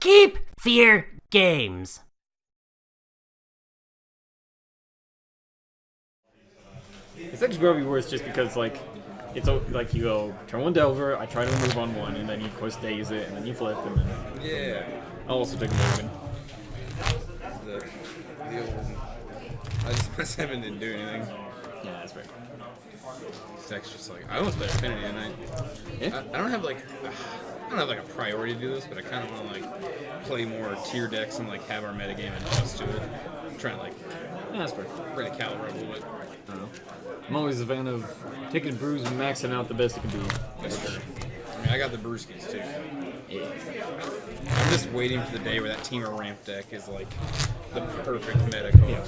Keep fear games. It's actually probably worse just because, like, it's like you go turn one Delver, I try to remove on one, and then you of course daze it, and then you flip, and then Yeah. I'll also take a Morgan. The old. I just haven't been doing anything. Yeah, that's right. This deck's just like I almost play Affinity, and I don't have like a priority to do this, but I kind of want to like play more tier decks and like have our metagame adjust to it. I'm trying to like Yeah, that's fair. bring the caliber up a little bit. I don't know. I'm always a fan of taking brews and maxing out the best it can be. That's true. I mean, I got the brewskis too. Yeah. I'm just waiting for the day where that Teamer ramp deck is like the perfect meta card. Yeah.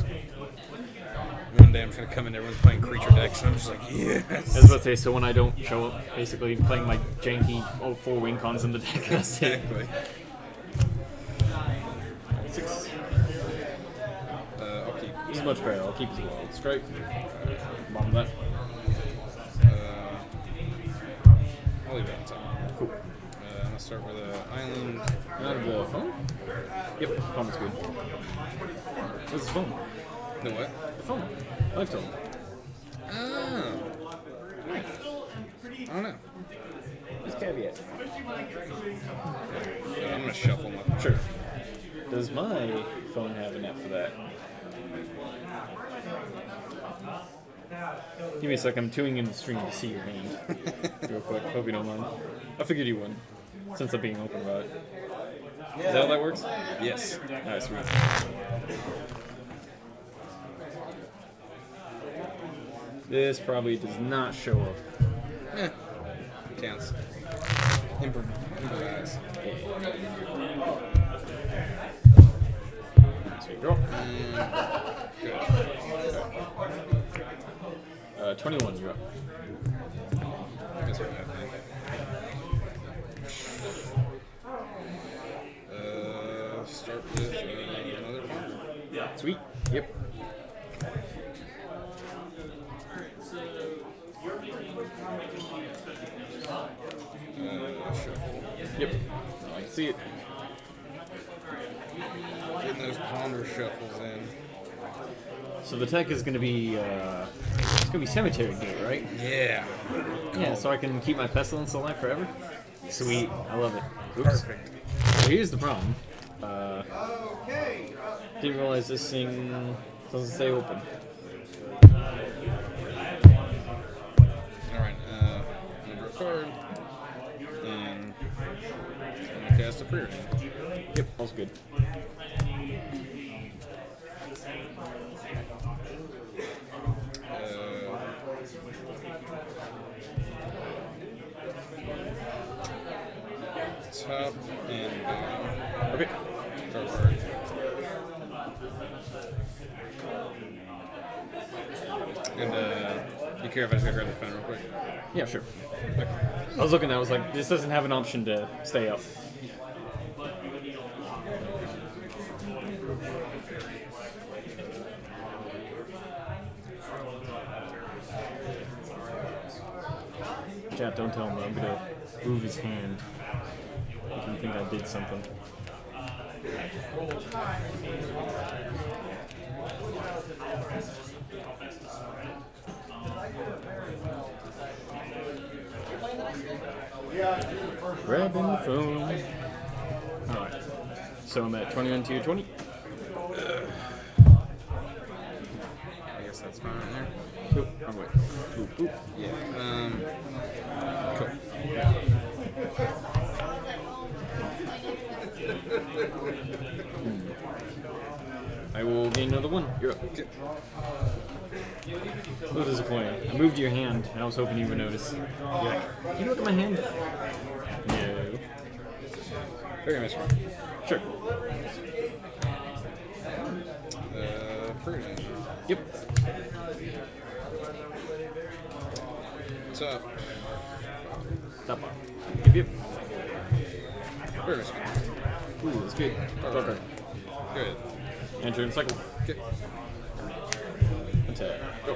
One day I'm just gonna come in, everyone's playing creature decks, and I'm just like, yes. I was about to say, so when I don't show up, basically playing my janky 4 win cons in the deck, that's it. Exactly. 6. I'll keep. This is much better. I'll keep as well. Strike. Bottom left. I'll leave it on top. Cool. I'm gonna start with an island. Out of the phone? Yep, phone is good. What's the phone? No what? The phone. Life total. Oh. I don't know. Just caveat. I'm gonna shuffle my. Sure. Does my phone have an app for that? Give me a sec, I'm tuning in the stream to see your hand. Real quick, hope you don't mind. I figured you wouldn't, since I'm being open about it. Is that how that works? Yes. Alright, sweet. This probably does not show up. Eh. Counts. Improvise. Sweet draw. Good. 21, you're up. That's what I think. Start with another one. Sweet. Yep. Shuffle. Yep. I can see it. Getting those ponder shuffles in. So the tech is going to be, it's going to be Cemetery Gate, right? Yeah. Yeah, so I can keep my Pestilence alive forever? Sweet. I love it. Oops. Perfect. So here's the problem. Didn't realize this thing doesn't stay open. Alright, I'm gonna draw a card. And I'm gonna cast a prayer. Yep, all's good. Top and bottom. Okay. Draw a card. And you care if I just go grab the pen real quick? Yeah, sure. I was looking, I was like, this doesn't have an option to stay up. Chat, don't tell him I'm gonna move his hand. Make him think I did something. Grabbing the phone. Alright. So I'm at 21 to 20. I guess that's fine right there. Oop, wrong way. Oop, oop. Yeah. Cool. I will gain another one. You're up. Okay. A little disappointing. I moved your hand, and I was hoping you would notice. You're like, can you look at my hand? No. Very nice one. Sure. Persian. Yep. Top. Top bar. Yep, yep. Very nice one. Ooh, that's good. Draw card. Good. Enter in cycle. Okay. Attack. Go.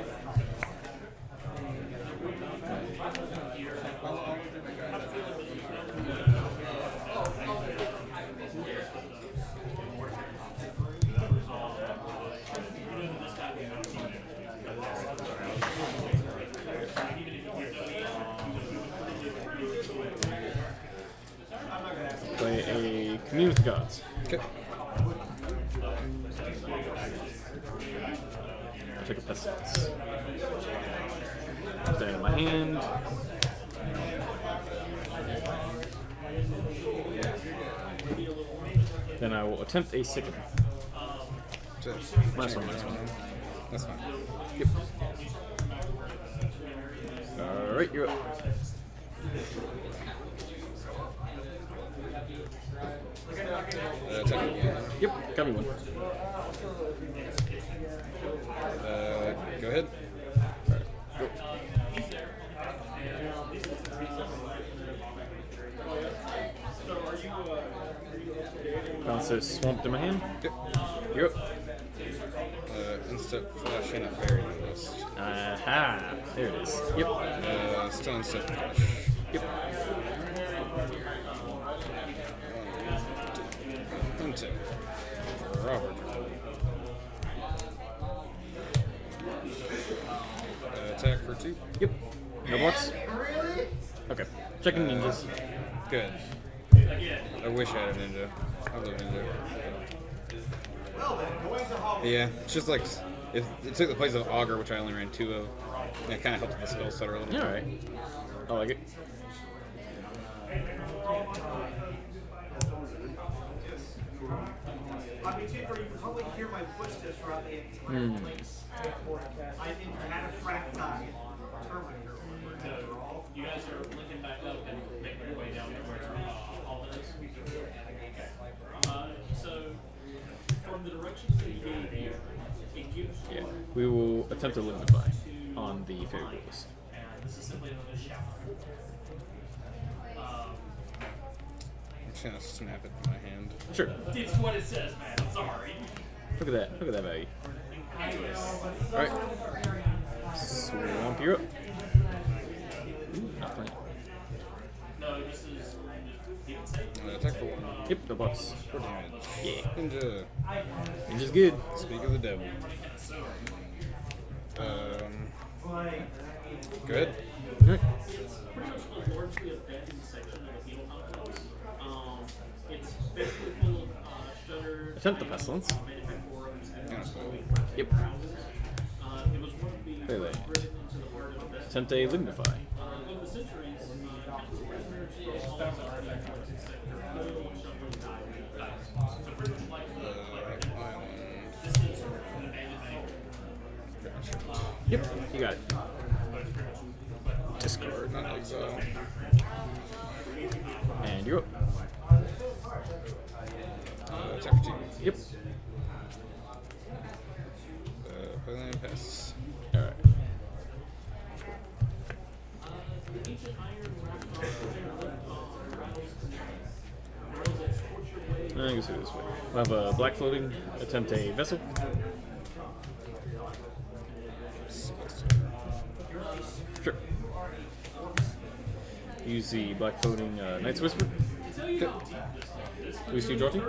Commune with the gods. Okay. I'll take a pestilence. Put that in my hand. Then I will attempt a sicken. Last one. That's fine. Yep. Alright, you're up. Attack again. Yep, got me one. Go ahead. Bounces swamped in my hand. Yep. You're up. Instant flash and a fairy list. Aha! There it is. Yep. Still instant flash. Yep. Into Robert. Attack for 2. Yep. No blocks. Okay. Checking ninjas. Good. I wish I had a ninja. I love ninja. Yeah, it's just like if it took the place of augur, which I only ran 2 of. And it kind of helped with the spell stutter a little bit. Yeah, alright. I like it. On page 4, you can probably hear my footsteps throughout the entire place. I think had a frack die Terminator. You guys are linking back up and making your way down to where all this. So, from the directions that he gave you, it gives you. Yeah. We will attempt to lignify on the fairy list. And this is simply another shout. I'm just gonna snap it in my hand. Sure. It's what it says, man. I'm sorry. Look at that. Look at that value. Alright. Swamp, you're up. Ooh, not playing. No, this is. Attack for 1. Yep, no blocks. 4 damage. Yeah. Ninja. Ninja's good. Speak of the devil. Go ahead. Alright. It's basically full of shutter. Attempt the pestilence. Yeah, spell. Yep. It was one of the Play that. written into the heart of the best. Attempt a lignify. Over the centuries, so pretty much like Island. Yep, you got it. Discard, not exile. And you're up. Attack for 2. Yep. Play land, pass. Alright. I guess it this way. We'll have a black floating, attempt a vessel. Sure. Use the black floating Knight's Whisper. Okay. We see draw team?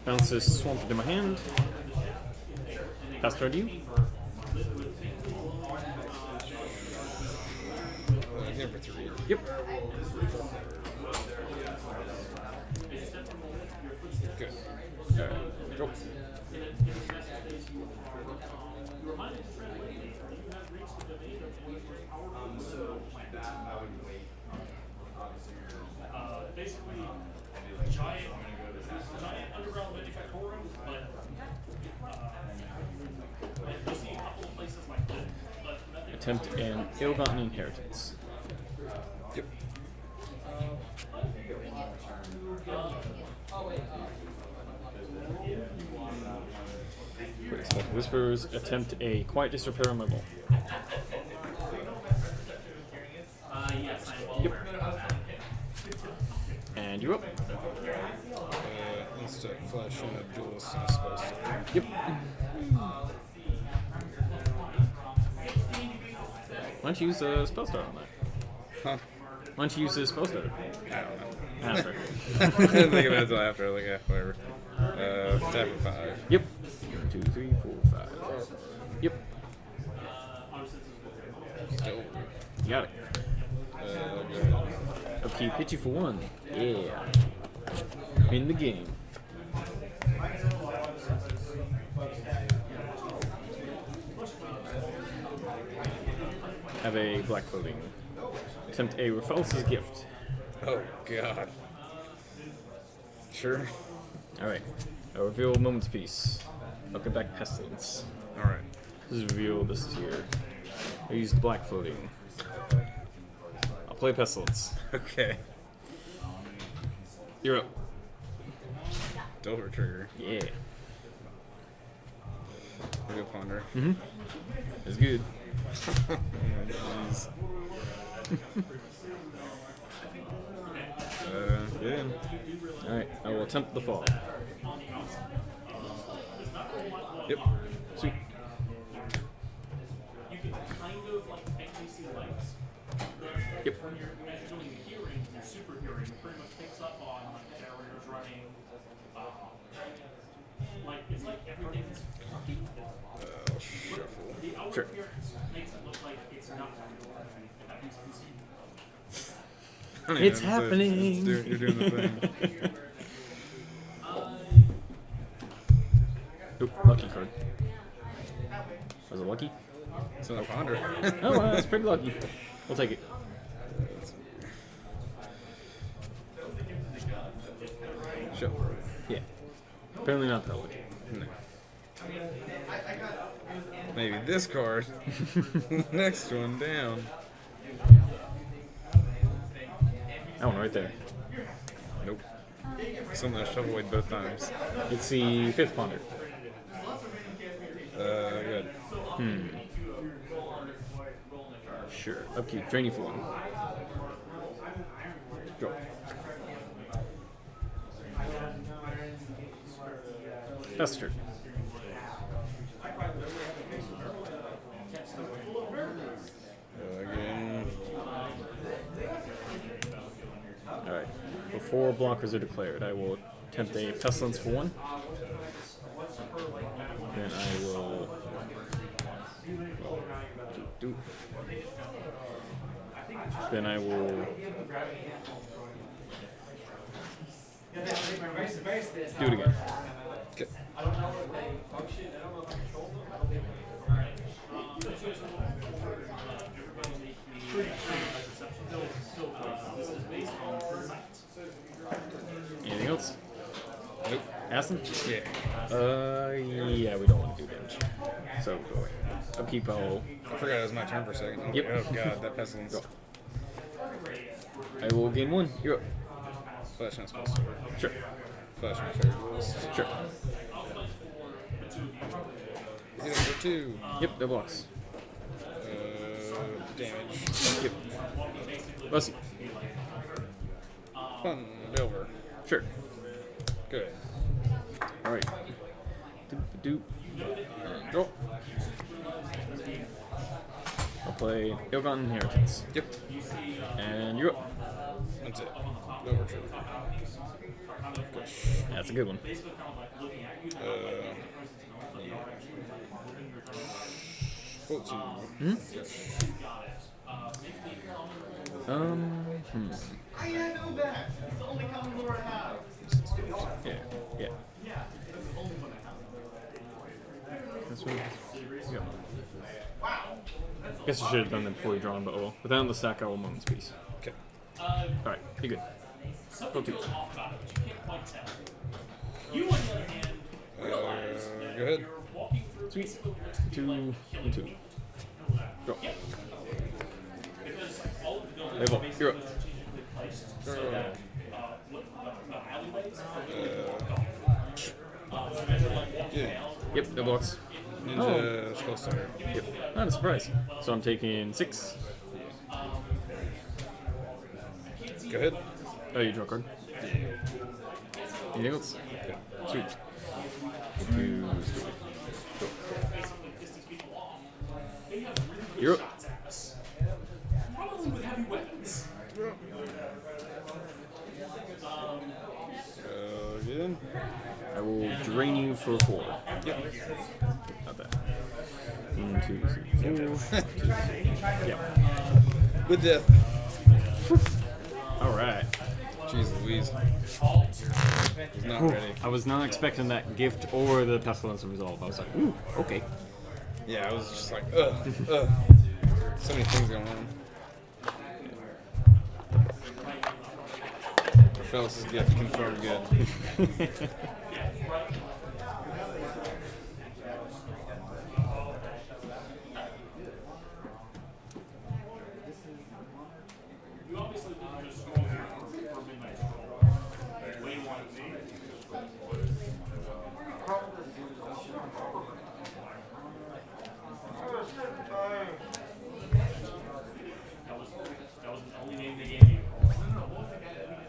Bounce this swamp into my hand. Pass turn to you. Here for 3. Yep. Good. Alright. Go. basically giant underground manufactorum, but you see a couple of places like that, but nothing. Attempt an ill-gotten inheritance. Yep. Quick Whispers. Attempt a quiet disrepair on my ball. Yes, I am well. Yep. And you're up. Instant flash and a duelist and a spell stone. Yep. Why don't you use a spell star on that? Huh? Why don't you use this post over? I don't know. After. I didn't think about it until after. Like, whatever. Tap for 5. Yep. 1, 2, 3, 4, 5. Yep. Still. You got it. Good. Upkeep, hit you for 1. Yeah. In the game. Have a black floating. Attempt a Repulse's gift. Oh, God. Sure. Alright. I reveal Moment's Peace. I'll get back Pestilence. Alright. This is reveal, this is here. I used black floating. I'll play Pestilence. Okay. You're up. Dover trigger. Yeah. We'll go ponder. Mm-hmm. It's good. Jeez. Yeah. Alright, I will attempt the fall. Yep. Sweet. You can kind of like faintly see lights. Yep. When you're doing the hearing, your super hearing pretty much picks up on like barriers running. Like it's like everything's fucking. Shuffle. The outer Sure. appearance makes it look like it's not. If that makes sense. I don't even It's know, so happening. you're doing the thing. Oop, lucky card. Was it lucky? So the ponder. Oh, that's pretty lucky. We'll take it. Shuffle. Yeah. Apparently not that lucky. No. Maybe this card. Next one down. That one right there. Nope. Something I shuffle away both times. It's the 5th ponder. Good. Sure. Upkeep. Drain you for 1. Go. That's true. Again. Alright. Before blockers are declared, I will attempt a Pestilence for 1. Then I will do. Then I will do it again. Okay. Anything else? Nope. Aston? Yeah. Yeah, we don't want to do damage. So go away. Upkeep, I'll. I forgot it was my turn for a second. Yep. Oh god, that pestilence. Go. I will gain 1. You're up. Flash not supposed to work. Sure. Flash my favorite rules. Sure. Hit him for 2. Yep, that blocks. Damage. Yep. Bussy. Fun. Delver. Sure. Good. Alright. Doop. Draw. I'll play Ilgon Inheritance. Yep. And you're up. That's it. Delver trigger. That's a good one. 14. I know that. It's the only common lore I have. Yeah. Yeah. Yeah, that's the only one I have. This one. Yeah. Guess I should have done that before you draw, but oh well. Without the stack, I will Moment's Peace. Okay. Alright, you're good. Something Okay. feels off about it, but you can't quite tell. You, on the other hand, realize that Go ahead. you're walking through Sweet. basically what looks to be 2 like killing and 2. people. Go. Yep. Because all of the buildings Level. are basically You're up. strategically placed so that alleyways so imagine like walking Yeah. down. Yep, that blocks. Ninja spell starter. Yep. Not a surprise. So I'm taking 6. Go ahead. Oh, you draw a card. Anything else? Okay. Sweet. 2. Go. You're up. Probably with heavy weapons. Good. I will drain you for 4. Yep. Not bad. 1, 2, 3, 4. Yep. Good death. Alright. Jeez Louise. Was not ready. I was not expecting that gift or the pestilence of resolve. I was like, ooh, okay. Yeah, I was just like, ugh. So many things going on. Fellas' gift confirmed good. You obviously didn't just scroll here for midnight scroll. Way one me. That was the only name they gave you. No, what was the guy that we met?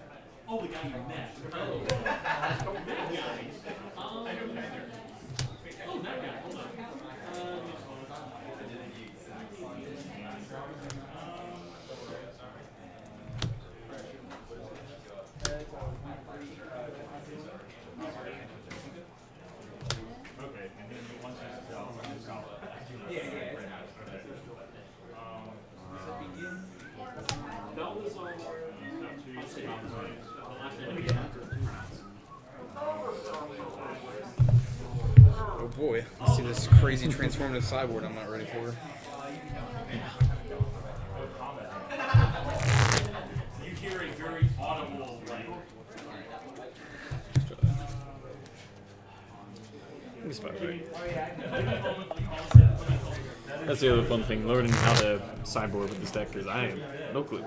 Oh, the guy you met. That guy. Oh, that guy. Hold on. Okay, and then once you sell, that was on Oh boy, I see this crazy transformative sideboard I'm not ready for. you hear a very audible like It's about right. That's the other fun thing, learning how to sideboard with this deck, because I have no clue.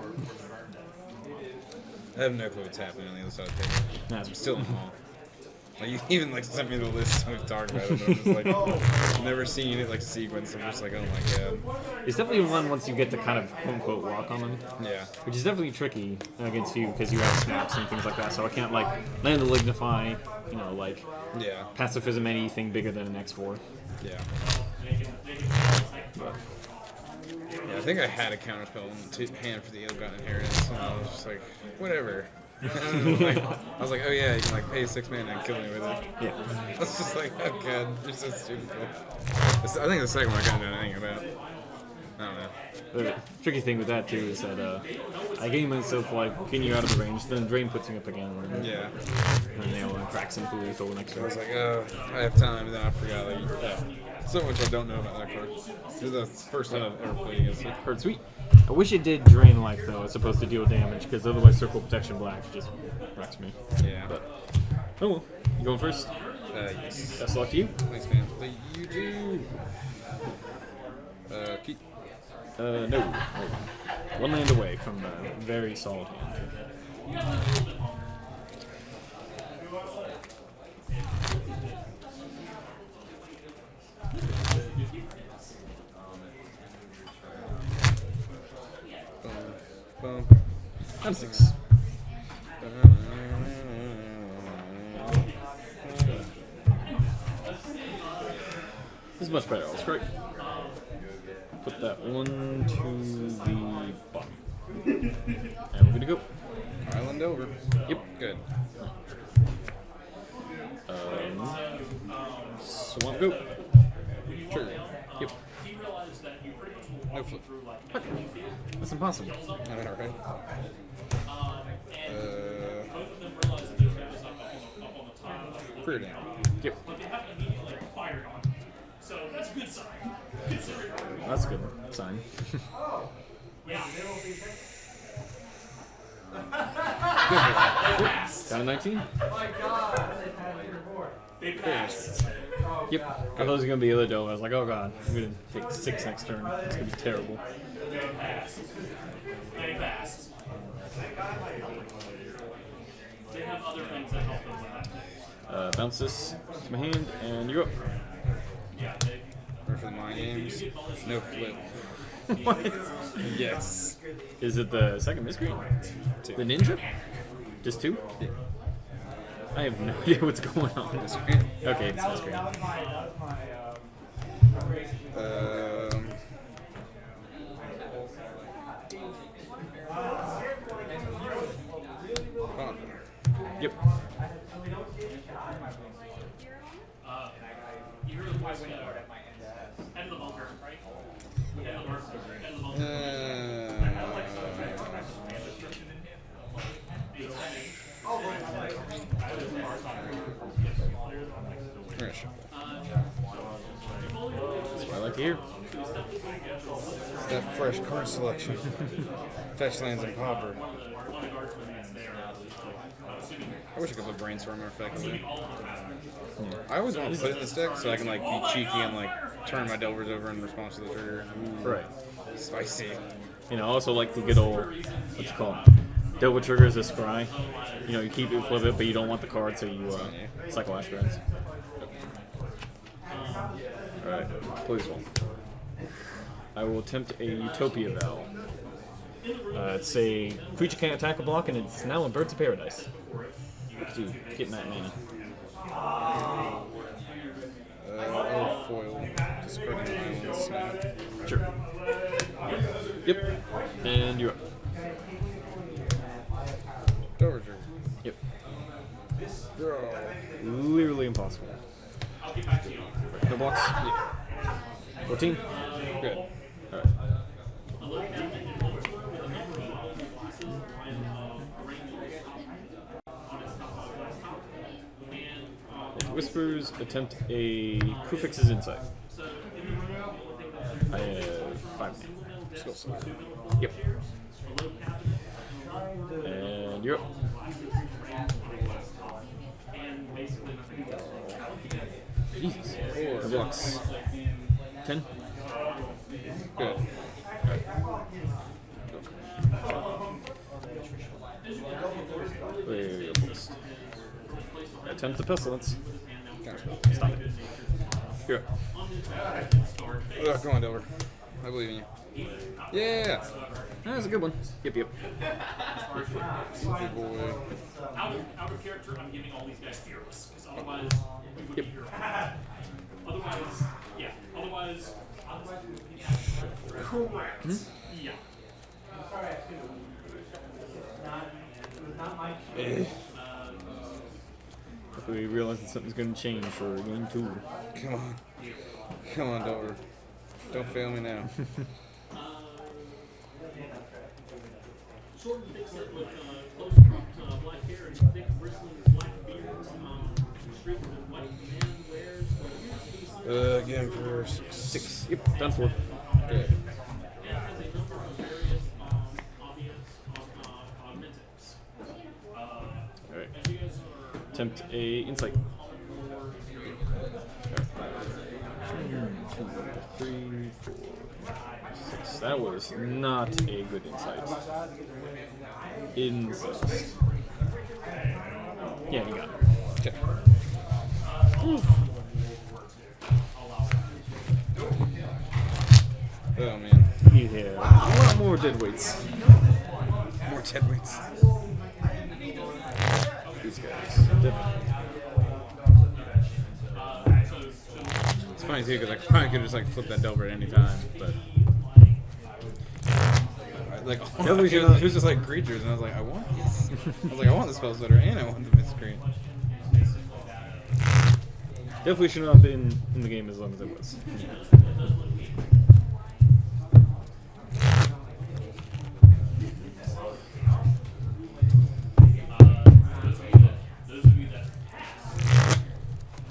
I have no clue what's happening on the other side of the table. That's I'm still in awe. Like, you even like sent me the list we've talked about it, but I'm just like, never seen it like sequence. I'm just like, oh my god. It's definitely one once you get to kind of quote unquote walk on them. Yeah. Which is definitely tricky against you because you have snaps and things like that. So I can't like land the lignify, you know, like Yeah. pacifism anything bigger than an X4. Yeah. Yeah, I think I had a counterspell in hand for the Ill-Gotten Inheritance, and I was just like, whatever. I was like, oh yeah, you can like pay 6 mana and kill me with it. Yeah. I was just like, oh god, you're so stupid. I think the second one I couldn't do anything about. I don't know. The tricky thing with that too is that I game myself like getting you out of the range, then Drain puts me up again, and Yeah. nail and cracks into the lethal the next I was turn. like, oh, I have time, and then I forgot. Like, so much I don't know about that card. This is the first time I've ever played against it. Hurt sweet. I wish it did drain life though, as opposed to deal damage, because otherwise Circle Protection Black just wrecks me. Yeah. But oh well. You going first? Yes. Best of luck to you. Thanks, man. You do. Keep. No. One land away from the very solid hand. Boom. I'm 6. This is much better. That's great. Put that one to the bottom. And we're gonna go. Island over. Yep. Good. Swamp goat. Sure. Yep. No flip. That's impossible. Alright. Clear down. Yep. so that's a good sign. That's a good sign. Yeah. Down to 19? They passed. Yep. I thought it was gonna be the other dome. I was like, oh god, I'm gonna take 6 next turn. It's gonna be terrible. They passed. They passed. They have other things that help them with that. Bounce this to my hand, and you're up. Yeah, Ready for the mind games? No flip. What? Yes. Is it the second miscreant? The ninja? Just 2? Yeah. I have no idea what's going on. Miscreant. Okay, it's miscreant. Fun. Yep. And the bunker, right? And the bunker. And the bunker. That's what I like to hear. It's that fresh card selection. Fetch lands and Pauper. I wish I could put Brainstorm or Infect in there. I always want to put it in this deck so I can like be cheeky and like turn my Delvers over in response to the trigger. Right. Spicy. You know, I also like the good old, what you call it? Delver triggers a scry. You know, you keep it, flip it, but you don't want the card, so you cycle Ashgrams. Alright, please one. I will attempt a Utopia Vow. It's a creature can't attack a block, and it's now in Birds of Paradise. Dude, getting that mana. Foil. Discarding island snap. Sure. Yep. And you're up. Delver trigger. Yep. Draw. Literally impossible. No blocks? Yeah. 14? Good. Alright. Whispers attempt a Kufix's Insight. I have 5. Skill set. Yep. And you're up. Jesus. 4 blocks. 10? Good. Attempt the Pestilence. Counterspell. Stop it. You're up. Oh, come on, Delver. I believe in you. Yeah! That's a good one. Yep, yep. Good boy. Out of character, I'm giving all these guys fearless, because otherwise we would Yep. be here. Otherwise, yeah. Otherwise, correct. Yeah. If we realize that something's going to change for game 2. Come on. Come on, Delver. Don't fail me now. Short and thick set with close cropped black hair and thick bristling black beards, streaked with white man wears. Again for 6. Yep, done 4. Good. And has a number of various obvious augmentics. Alright. As you guys are Attempt a Insight. 2, 3, 4, 5, 6. That was not a good insight. Insight. Yeah, you got it. Okay. Oh man. You have a lot more dead weights. More dead weights. These guys. Definitely. It's funny too because I probably could just like flip that Delver at any time, but like it was just like creatures, and I was like, I want this. I was like, I want the spell setter, and I want the miscreant. Definitely should not have been in the game as long as it was.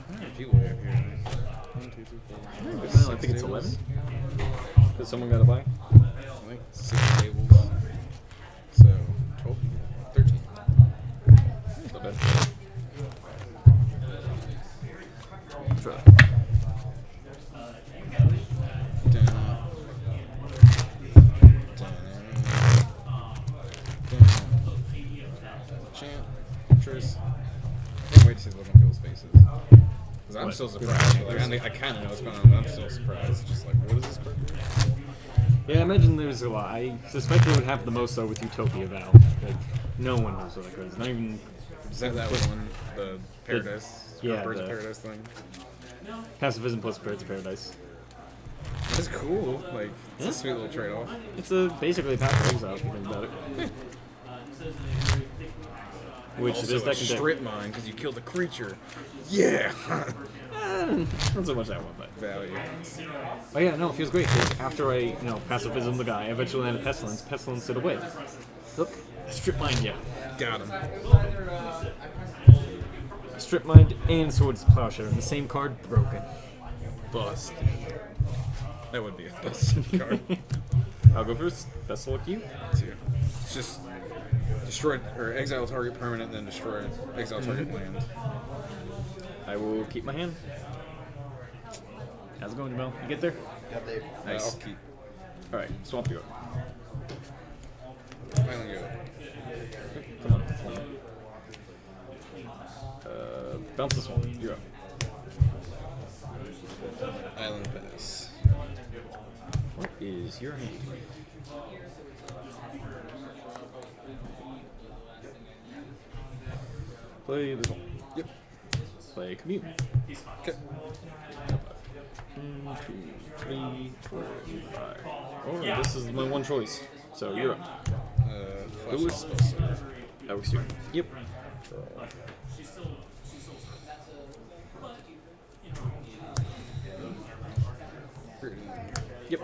How many people we have here? 1, 2, 3, 4. Well, I think it's 11. Because someone got a buy. I think 6 tables. So 12, 13. Not bad. Try. Champ, Tris. Can't wait to see the look on people's faces. Because I'm still surprised. Like, I kind of know what's going on, but I'm still surprised. Just like, what is this card do? Yeah, I imagine there's a lot. I suspect it would happen the most though with Utopia Vow. Like, no one knows what it is. Not even. Is that one? The Paradise? Yeah, Birds of the- Paradise thing? Pacifism plus Birds of Paradise. That's cool. Like, it's a sweet little trade off. It's basically a Path of Exile if you think about it. Which Also, this deck a can strip mine because you killed a creature. Yeah! Not so much that one, but Value. oh yeah, no, it feels great. 'Cause after I, pacifism the guy, I eventually landed pestilence. Pestilence did away. Look, strip mined you. Got him. Strip mined and swords plowshare in the same card, broken. Bust. That would be a busted card. I'll go first. Best of luck to you. Too. It's just destroy or exile target permanent, then destroy exile target land. I will keep my hand. How's it going, Jamel? You get there? Nice. I'll keep. Alright, swamp you up. Island go. Come on. Bounce this one. You're up. Island pass. What is your hand? Play this one. Yep. Play commute. Okay. 1, 2, 3, 4, 5. Oh, this is my one choice. So you're up. Who is supposed to? That works too. Yep. Yep.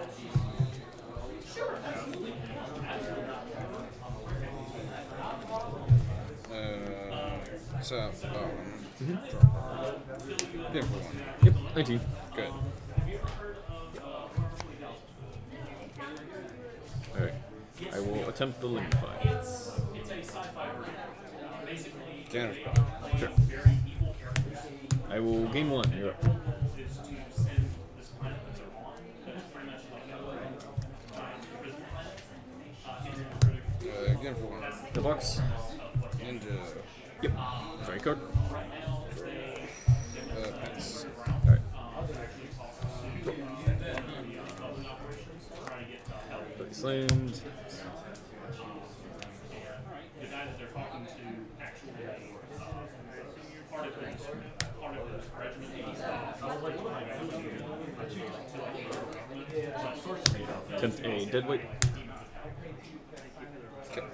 So, yeah, for one. Yep. 19. Good. Alright. I will attempt the lignify. Counter. Sure. I will gain 1. You're up. Again for one. The box. Ninja. Yep. Sorry, card. Pass. Alright. Slammed. Attempt a deadweight. Okay.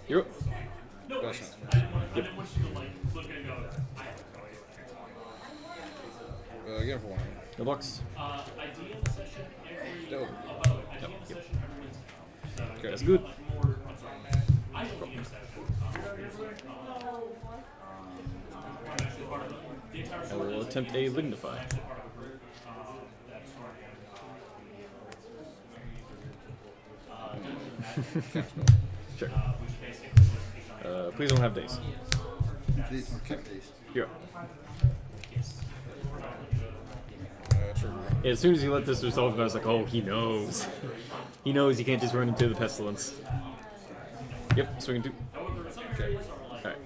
You're up. Best Yep. again for one. The box. Dope. Yep. Yep. Okay. That's good. I will attempt a lignify. Sure. Please don't have days. Okay. Here. True. As soon as you let this resolve, I was like, oh, he knows. He knows you can't just run into the pestilence. Yep, swinging 2. Okay. Alright.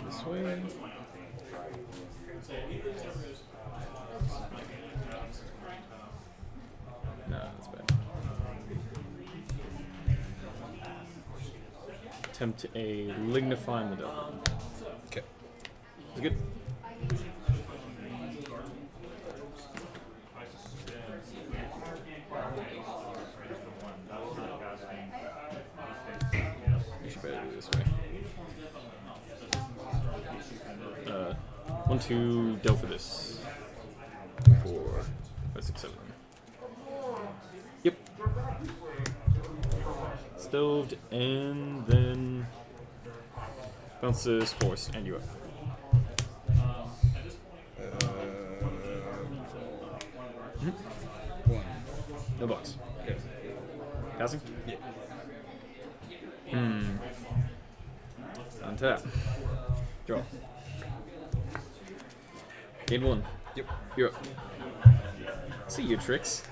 This way. Nah, that's bad. Attempt a lignify in the devil. Okay. It's good. You should better do it this way. 1, 2, deal for this. 4, 5, 6, 7. Yep. Stoved, and then bounces, force, and you up. One. No box. Okay. Passing? Yeah. Untap. Draw. Gain 1. Yep. You're up. See your tricks.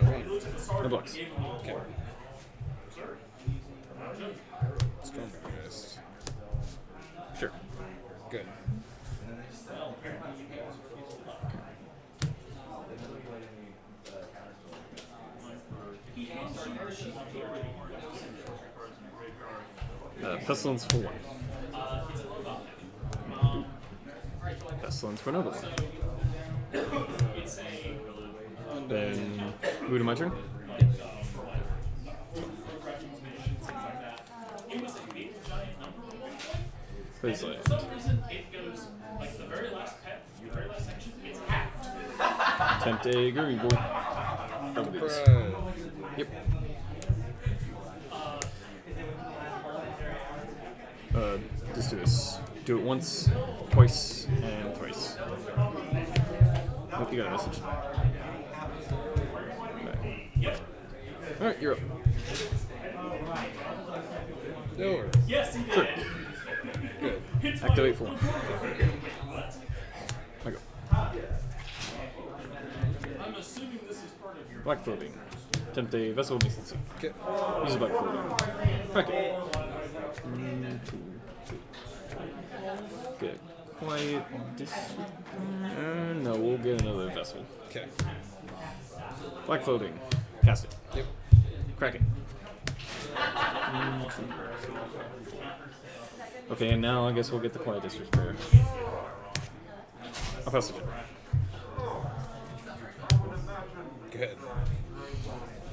One. No box. Okay. Storm Fist. Sure. Good. Pestilence for 1. Pestilence for another 1. It's a Then move to my turn. it was a big giant number at one point. Please And land. for some reason, it goes like the very last pet, the very last section, it's halved. Tempt a Groovy Boy. Double these. Yep. Just do this. Do it once, twice, and thrice. Hope you got a message. Alright, you're up. Door. Yes, he did. Sure. Good. It's Activate 4. I go. I'm assuming this is part of your. Black Floating. Tempt a Vessel of Decency. Okay. Use a Black Floating. Crack it. 2, 2. Good. Quiet. No, we'll get another Vessel. Okay. Black Floating. Cast it. Yep. Crack it. Okay, and now I guess we'll get the Quiet Disrepair. I'll pass the turn. Good.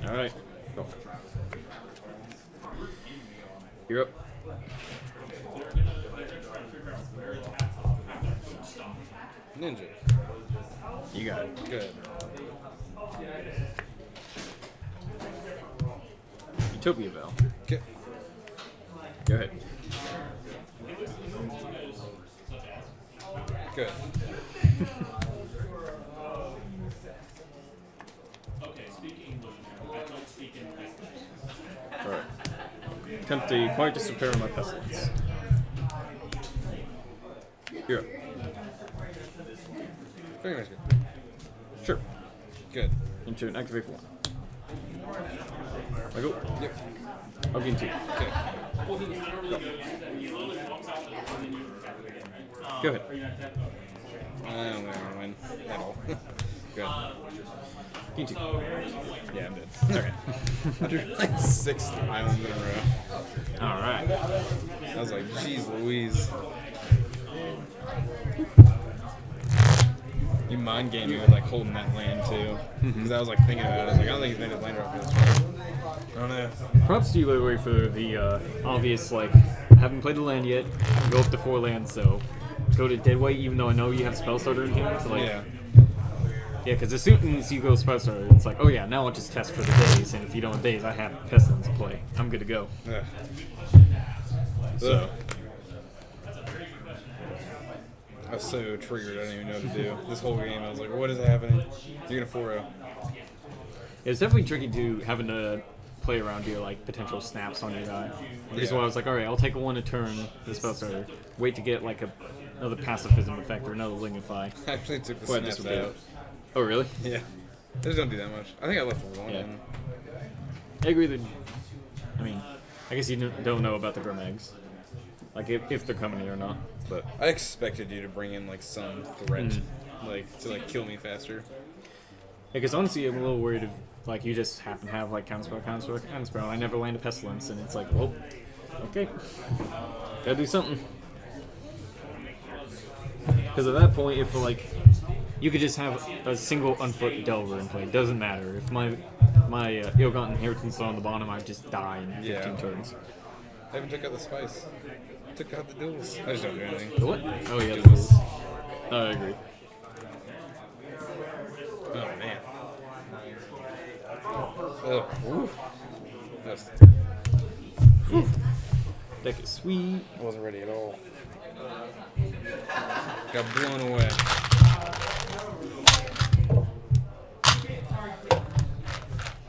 Alright, go. You're up. Ninja. You got it. Good. Utopia Val. Okay. Go ahead. Good. Okay, speak English. I don't speak English. Alright. Attempt to Quiet Disrepair on my Pestilence. You're up. Very nice. Good. Sure. Good. Into activate 4. I go. Yep. I'll gain 2. Okay. Well, he literally goes, he literally walks out and then you Go ahead. I don't think I'm gonna win at all. Good. Gain 2. Yeah, I'm dead. Okay. I drew like 6th island in a row. Alright. I was like, geez Louise. You mind gaming with like holding that land too. Because I was like thinking about it. I was like, I don't think he's made his land drop for this one. I don't know. Props to you, by the way, for the obvious, like, haven't played the land yet, go up to 4 lands, so go to Deadweight, even though I know you have Spell Starter in here. So, like, Yeah. Yeah, because as soon as you go Spell Starter, it's like, oh yeah, now I'll just test for the days, and if you don't have days, I have Pestilence to play. I'm good to go. Yeah. So, I was so triggered, I didn't even know what to do. This whole game, I was like, what is happening? You're gonna 4-0. it's definitely tricky to having to play around your, like, potential snaps on your guy. Which is why I was like, alright, I'll take a 1 a turn, the Spell Starter, wait to get, like, another Pacifism effect or another Lignify. I actually took the Quiet snaps Disrepair. out. Oh, really? Yeah. They just don't do that much. I think I left 1 Yeah. in. I agree that, I mean, I guess you don't know about the Grim Eggs. Like, if they're coming here or not, but... I expected you to bring in like some threat, like to like kill me faster. Yeah, because honestly, I'm a little worried if, like, you just happen to have, like, counterspell, I never land a Pestilence, and it's like, well, okay. Gotta do something. Because at that point, if, like, you could just have a single Unfoot Delver in play, doesn't matter. If my Ill-Gotten Inheritance is on the bottom, I just die in 15 turns. I even took out the spice. Took out the duels. I just don't do anything. The what? Oh, yeah, the duels. Oh, I agree. Oh man. Oh, woo. That's, Deck is sweet. I wasn't ready at all. Got blown away.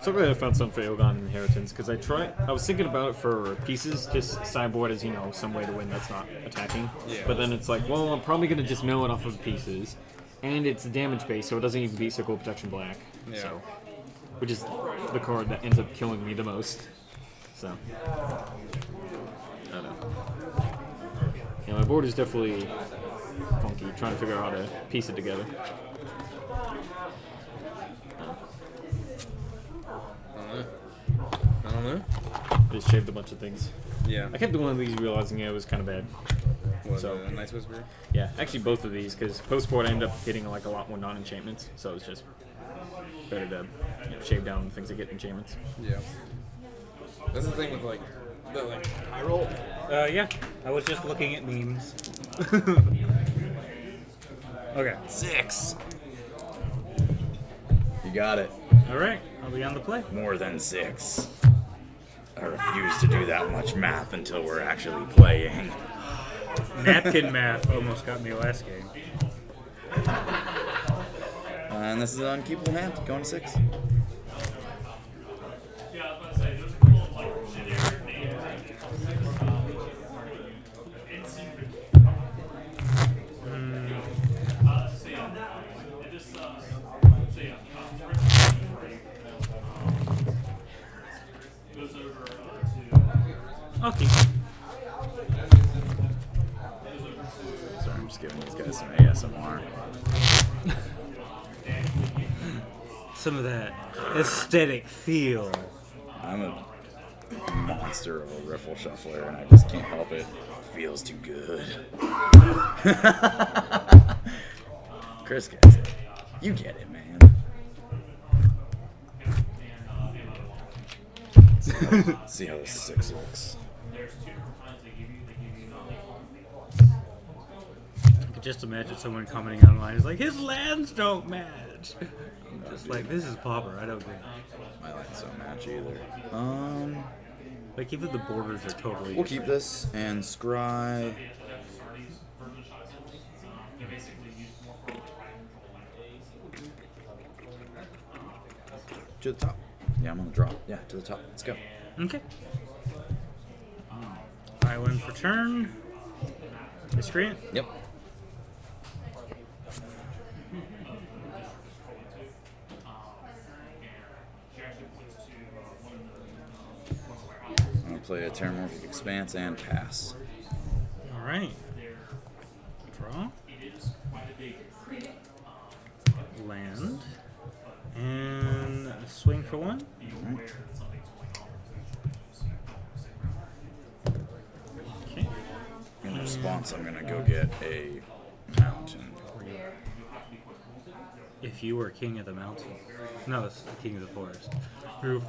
So glad I found some for Ill-Gotten Inheritance, because I was thinking about it for pieces, just sideboard as, you know, some way to win that's not attacking. Yeah. But then it's like, well, I'm probably going to just mill it off of pieces, and it's damage based, so it doesn't even beat Circle Protection Black. Yeah. So, which is the card that ends up killing me the most. So, I don't know. Yeah, my board is definitely funky, trying to figure out how to piece it together. I don't know. Just shaved a bunch of things. Yeah. I kept doing one of these realizing it was kind of bad. What, So Nice Whisper? yeah, actually both of these, because post-board I ended up getting like a lot more non-enchantments, so it's just better to shave down the things that get enchantments. Yeah. That's the thing with like, I roll. Yeah, I was just looking at memes. Okay. 6. You got it. All right, I'll be on the play. More than 6. I refuse to do that much math until we're actually playing. Napkin math almost got me last game. And this is an unkeepable hand, going to 6. Yeah, I was about to say, there's a couple of like generic names. So yeah, it just so yeah, goes over to. Okay. Sorry, I'm just giving these guys some ASMR. Some of that aesthetic feel. I'm a monster of a riffle shuffler, and I just can't help it. Feels too good. Chris gets it. You get it, man. See how this 6 looks. I could just imagine someone commenting online is like, his lands don't match. I'm just like, this is Pauper, I don't get it. My lines don't match either. Like, even the borders are totally We'll keep this and scry. To the top. Yeah, I'm on the draw. Yeah, to the top. Let's go. Okay. Island for turn. Miscreant. Yep. I'm going to play a Terramorphic Expanse and pass. Alright. Draw. Land. And swing for 1. Alright. Okay. In response, I'm going to go get a mountain. If you were king of the mountain. No, it's the king of the forest. If I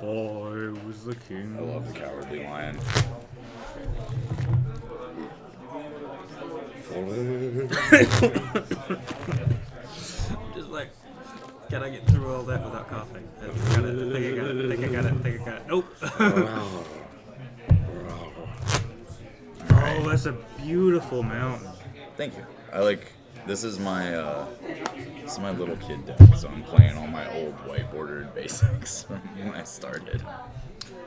was the king. I love the Cowardly Lion. Just like, can I get through all that without coughing? I think I got it. I think I got it. Nope. Oh, that's a beautiful mountain. Thank you. I like, this is my little kid deck, so I'm playing all my old white bordered basics from when I started.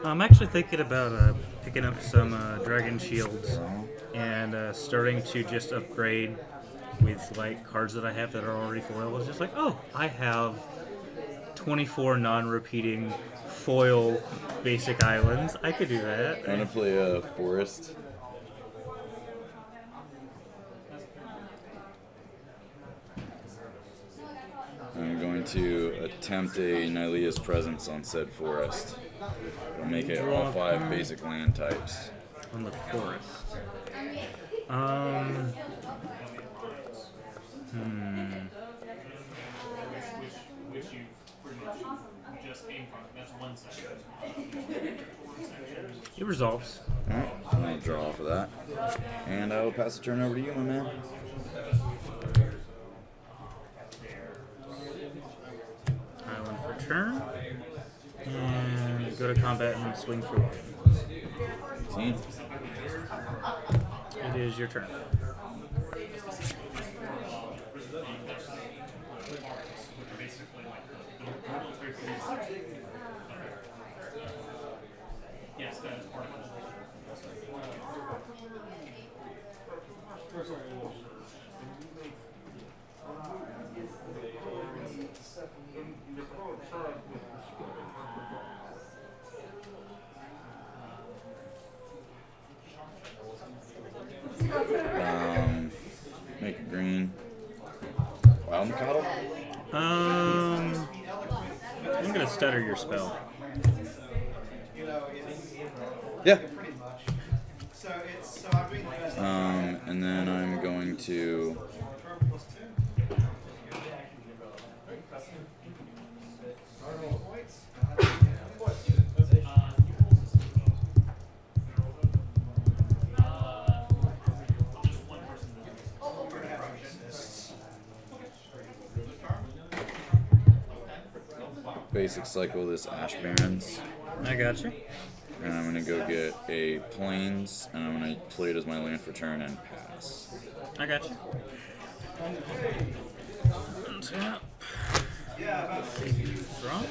I'm actually thinking about picking up some dragon shields and starting to just upgrade with like cards that I have that are already foil. It's just like, oh, I have 24 non-repeating foil basic islands. I could do that. I'm gonna play a forest. I'm going to attempt a Nylea's Presence on said forest. I'll make it all 5 basic land types. On the forest. Which you pretty much just came from. That's one section. It resolves. Alright, I'm gonna draw off of that. And I will pass the turn over to you, my man. Island for turn. And go to combat and swing for 1. 18. It is your turn. Yes, that is part of it. Make a green. Wild Coddle? I'm gonna stutter your spell. You know, it's Yeah. pretty much. So I'm doing the first And then I'm going to basic cycle this Ash Barrens. I got you. And I'm gonna go get a Plains, and I'm gonna play it as my land for turn and pass. I got you. Untap. Draw.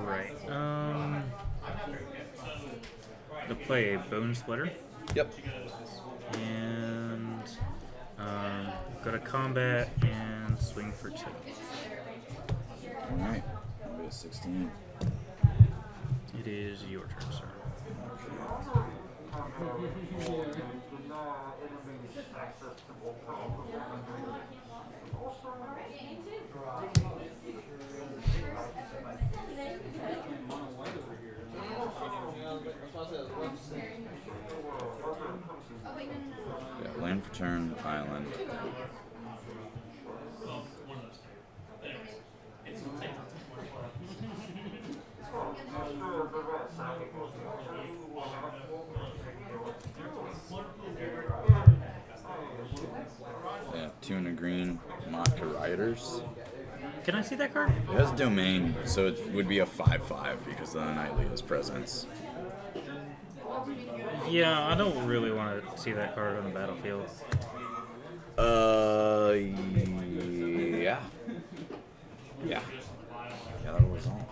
Right. All right. To play a Bone Splitter. Yep. And go to combat and swing for 2. Alright. I'll go 16. It is your turn, sir. Yeah, land for turn, island. Yeah, 2 and a green, Maka Riders. Can I see that card? It has domain, so it would be a 5/5 because of the Nightlia's presence. Yeah, I don't really want to see that card on the battlefield. Yeah. Yeah. Yeah, that was all.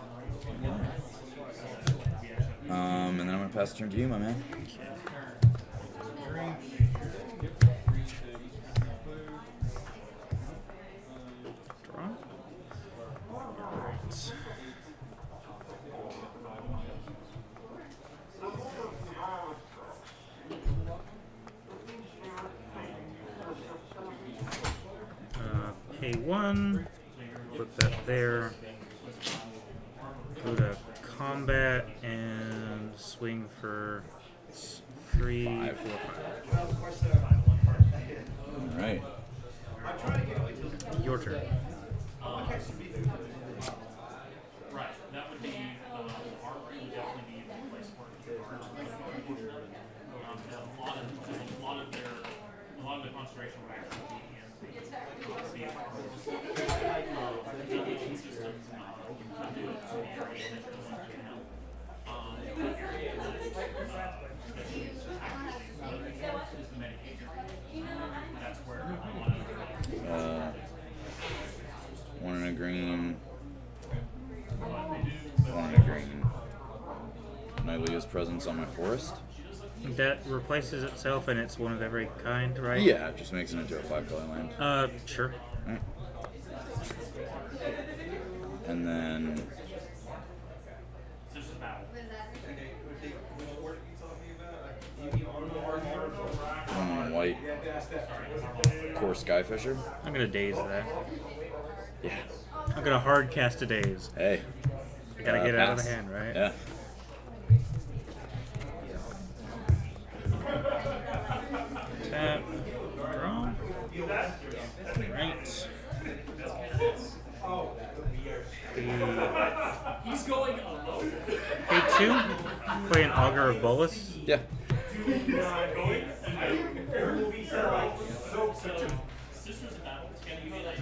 And then I'm gonna pass the turn to you, my man. Draw. Alright. Pay 1, put that there, go to combat and swing for 3, 4, 5. Alright. Your turn. Right. That would be armor would definitely be a place for cards. A lot of the concentration would actually be in the navigation systems. That's where One and a green. One and a green. Nightlia's presence on my forest. That replaces itself and it's one of every kind, right? Yeah, it just makes it into a 5-color land. Sure. Right. And then one white core Skyfisher. I'm gonna daze that. Yeah. I'm gonna hard cast a daze. Hey. I gotta get it out of pass. the hand, right? Yeah. Tap. Draw. Right. he's going alone. Pay 2. Play an Augur of Bolus. Yeah. Sisters of Battle. Can you get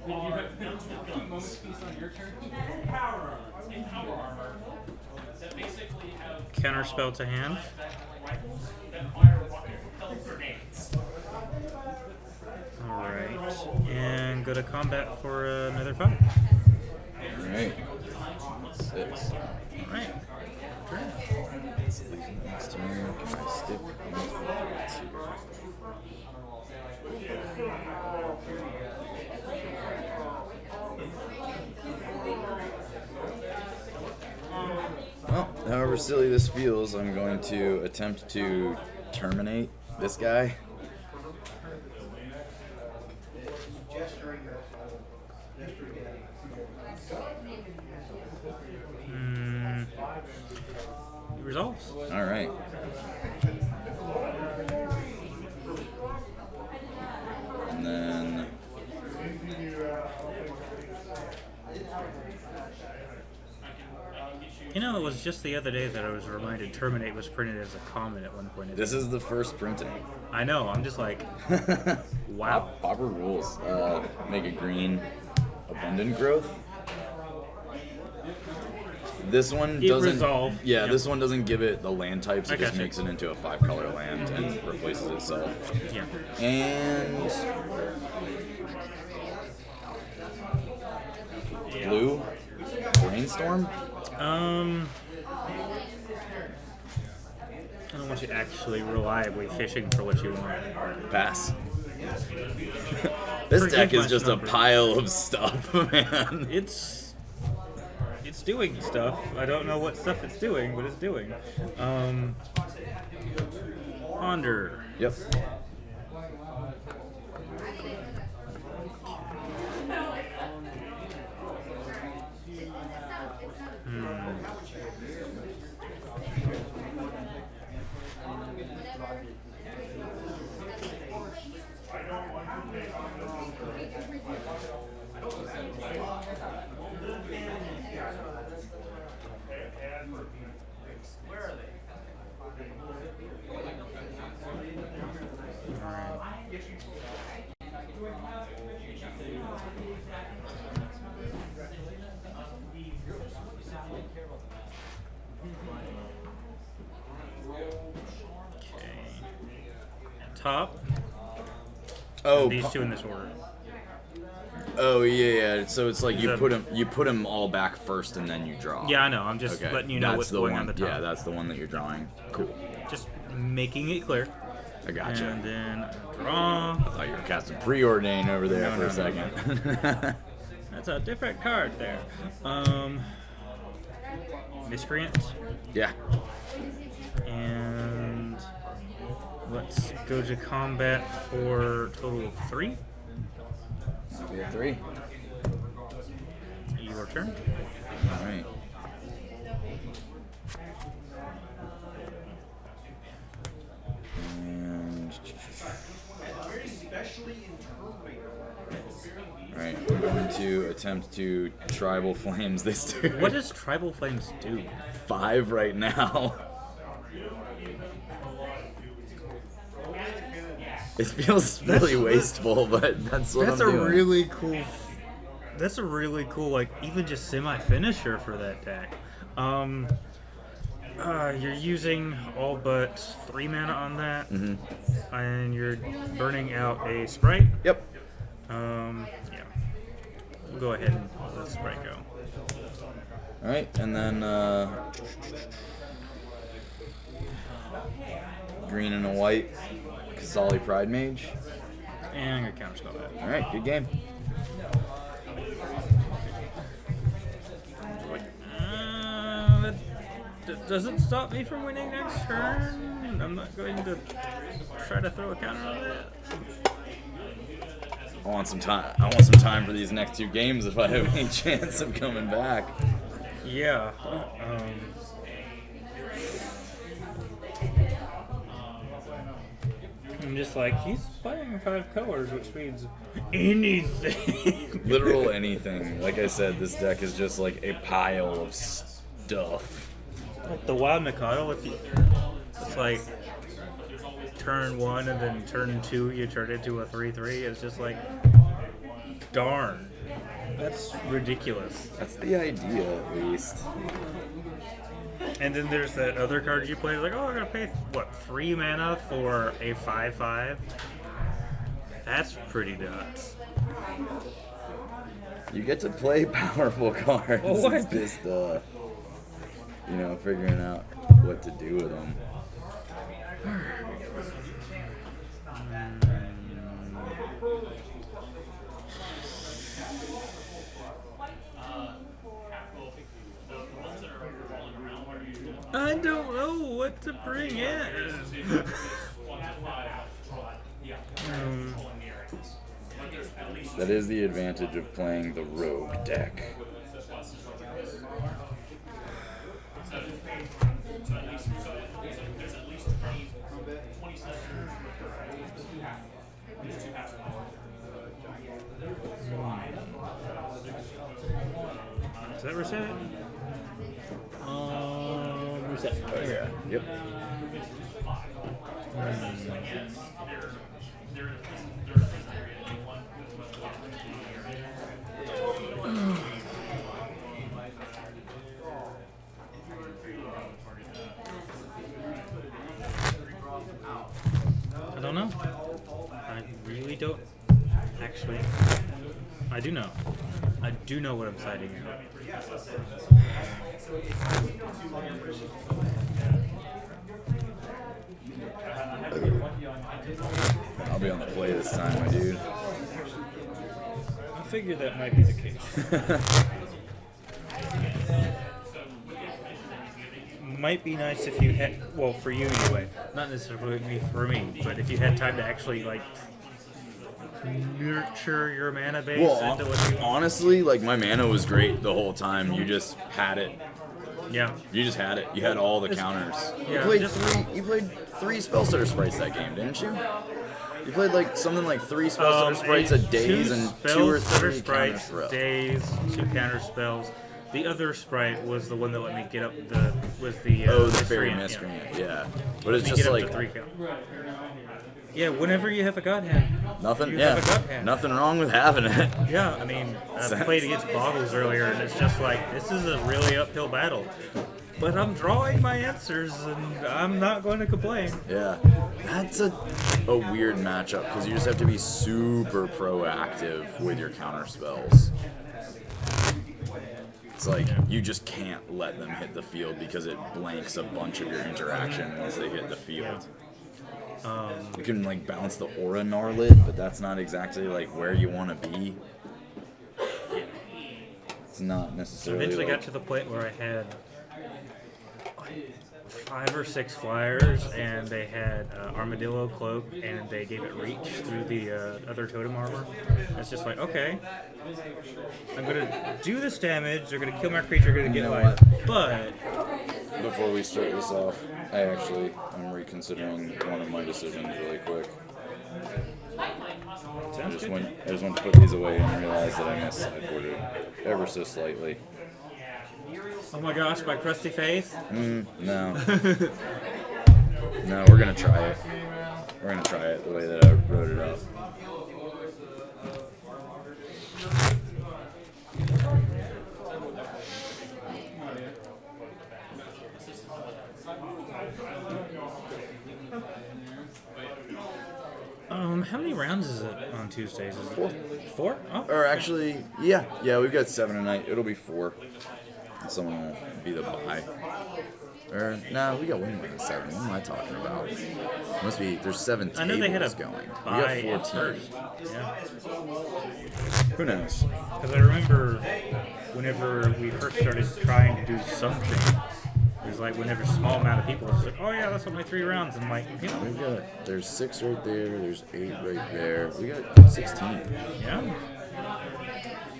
when you have guns with guns. On your turn. Power armor. In power armor. That basically have Counterspell to hand. rifles that fire rocket-propelled grenades. Alright. And go to combat for another 5. Alright. 6. Alright. Next turn, can I skip? However silly this feels, I'm going to attempt to terminate this guy. He resolves. All right. And then You know, it was just the other day that I was reminded Terminate was printed as a common at one point. this is the first printing. I know. I'm just like, wow. Pauper rules. Make a green abundant growth. This one It doesn't. resolve. Yeah, Yep. this one doesn't give it the land types. I It just gotcha. makes it into a 5-color land and replaces itself. Yeah. And blue brainstorm. I don't want you actually reliably fishing for what you want. Pass. This Forgive deck is my just a snubber. pile of stuff, man. It's doing stuff. I don't know what stuff it's doing, but it's doing. Ponder. Yep. Top. Oh, These two in this order. oh yeah. So it's like you The- put them all back first, and then you draw. Yeah, I know. I'm just Okay. letting you know That's what's the going one. on the top. Yeah, that's the one that you're drawing. Cool. Just making it clear. I gotcha. And then draw. I thought you were casting preordain over there No, for no, a no, second. That's a different card there. Miscreant. Yeah. And let's go to combat for a total of 3. We have 3. Your turn. All right. And all right, I'm going to attempt to tribal flames this turn. What does Tribal Flames do? 5 right now. It feels really wasteful, but that's what That's I'm a doing. really cool. That's a really cool, like, even just semi-finisher for that deck. You're using all but 3 mana on that, and you're burning out a sprite. Yep. Yeah. We'll go ahead and let the sprite go. All right, and then green and a white Kasali Pride Mage. And I'm gonna counterspell that. All right, good game. Does it stop me from winning next turn? I'm not going to try to throw a counter on that. I want some time for these next 2 games if I have any chance of coming back. Yeah. I'm just like, he's playing 5 colors, which means anything. Literal anything. Like I said, this deck is just like a pile of stuff. Like the Wild Mikado, it's like turn 1 and then turn 2 you turn into a 3/3. It's just like, darn. That's ridiculous. That's the idea, at least. And then there's that other card you play. It's like, oh, I'm gonna pay what 3 mana for a 5/5. That's pretty nuts. You get to play powerful cards. Well, what? It's just, figuring out what to do with them. I don't know what to bring in. That is the advantage of playing the rogue deck. Is that reset? Reset. Oh yeah. Yep. I don't know. I really don't. Actually, I do know. I do know what I'm siding in. I'll be on the play this time, my dude. I figured that might be the case. Might be nice if you had, well, for you anyway, not necessarily for me, but if you had time to actually like nurture your mana base into what you want. Honestly, like my mana was great the whole time. You just had it. Yeah. You just had it. You had all the counters. Yeah, You played three Spellstutter sprites that game, didn't you? You played like something like 3 Spellstutter sprites a days and 2 or 3 counter spells. Days, 2 counter spells. The other sprite was the one that let me get up the the Fairy Miscreant, yeah. But it's just like 3 count. Yeah, whenever you have a god hand. nothing. You have a god Yeah, hand. nothing wrong with having it. Yeah, I mean, I played against Boggles earlier, and it's just like, this is a really uphill battle. But I'm drawing my answers, and I'm not going to complain. Yeah, that's a weird matchup because you just have to be super proactive with your counter spells. It's like you just can't let them hit the field because it blanks a bunch of your interaction once they hit the field. You can like bounce the Aura Gnarlid, but that's not exactly like where you want to be. It's not necessarily. Eventually got to the point where I had 5 or 6 flyers, and they had Armadillo Cloak, and they gave it reach through the other totem armor. It's just like, okay, I'm gonna do this damage. They're gonna kill my creature. Gonna get life, but Before we start this off, I'm reconsidering one of my decisions really quick. I just went to put these away and realized that I missideboarded ever so slightly. oh my gosh, my crusty face. No. No, we're gonna try it. We're gonna try it the way that I wrote it up. How many rounds is it on Tuesdays? Is it 4? Oh. Or actually, yeah, we've got 7 tonight. It'll be 4. And someone will be the bye. Or, no, we got one more than 7. What am I talking about? Must be, there's 7 tables I know they had a going. bye We got 14. Yeah. Who knows? Because I remember whenever we first started trying to do something, it was like whenever a small amount of people was like, oh yeah, that's only 3 rounds. And I'm like, you know. There's 6 right there, there's 8 right there. We got 16. Yeah.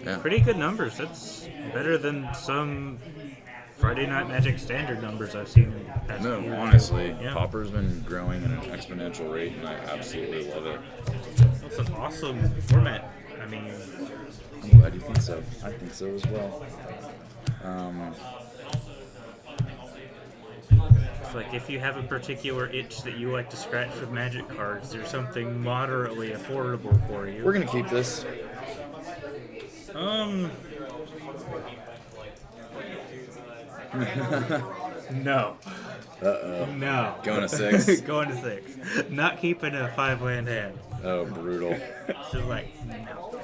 Yeah. Pretty good numbers. That's better than some Friday Night Magic standard numbers I've seen in the past No, year. honestly, Yeah. Pauper's been growing at an exponential rate, and I absolutely love it. It's an awesome format. I mean, I'm glad you think so. I think so as well. it's like if you have a particular itch that you like to scratch with Magic cards, there's something moderately affordable for you. We're gonna keep this. No. Uh-oh. No. Going to 6. Going to 6. Not keeping a 5-land hand. Oh, brutal. It's just like, no.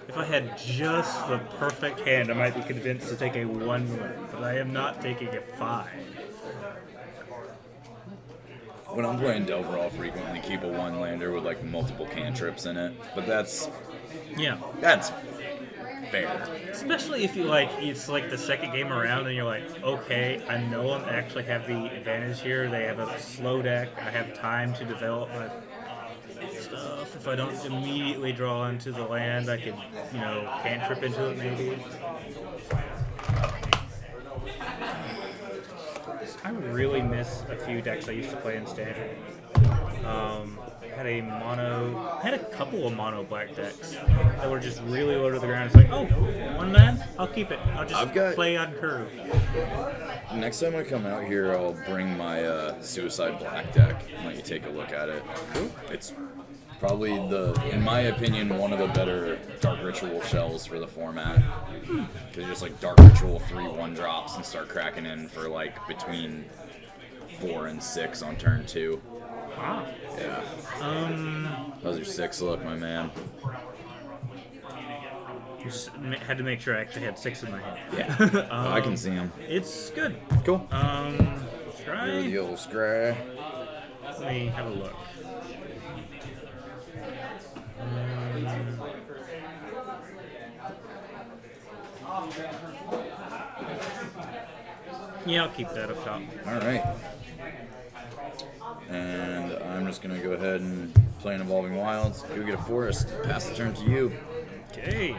If I had just the perfect hand, I might be convinced to take a 1-1, but I am not taking a 5. When I'm playing Delver, I'll frequently keep a 1-lander with like multiple cantrips in it, but that's fair. Especially if you like, it's like the second game around and you're like, okay, I know I actually have the advantage here. They have a slow deck. I have time to develop my stuff. If I don't immediately draw into the land, I could, cantrip into it maybe. I really miss a few decks I used to play in Standard. Had a couple of mono black decks that were just really low to the ground. It's like, oh, one land? I'll keep it. I'll just play on curve. Next time I come out here, I'll bring my Suicide Black deck and let you take a look at it. Cool. It's probably in my opinion, one of the better Dark Ritual shells for the format. Because you just like Dark Ritual 3/1 drops and start cracking in for like between 4 and 6 on turn 2. Wow. Yeah. How's your 6 look, my man? Just had to make sure I actually had 6 in my hand. Yeah. I can see them. It's good. Cool. Scry. The old Scry. Let me have a look. Yeah, I'll keep that up top. All right. And I'm just going to go ahead and play an Evolving Wilds. Go get a forest. Pass the turn to you. Okay.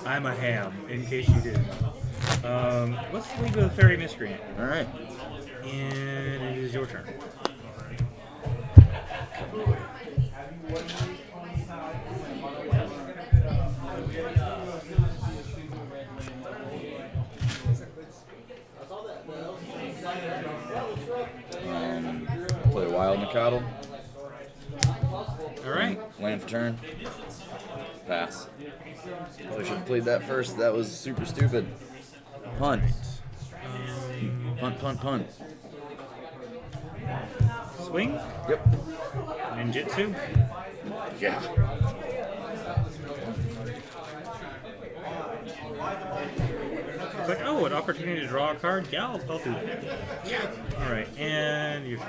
I'm a ham, in case you didn't. Let's leave with a Fairy Miscreant. All right. And it is your turn. Play a Wild Mikado. All right. Land for turn. Pass. Probably should have played that first. That was super stupid. Punt. Punt. Swing. Yep. Ninjutsu. Yeah. It's like, oh, an opportunity to draw a card? Yeah, I'll do that. Yeah. All right, and you.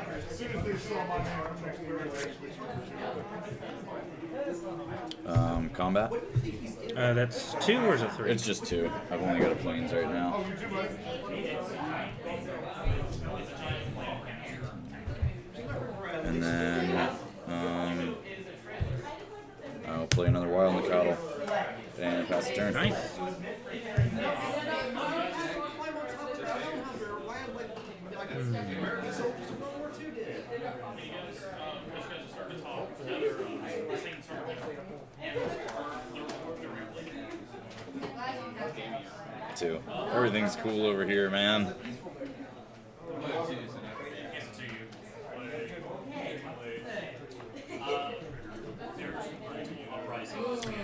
Combat? That's 2 or is it 3? It's just 2. I've only got a planes right now. And then I'll play another Wild Mikado and pass the turn. Nice. Too. Everything's cool over here, man.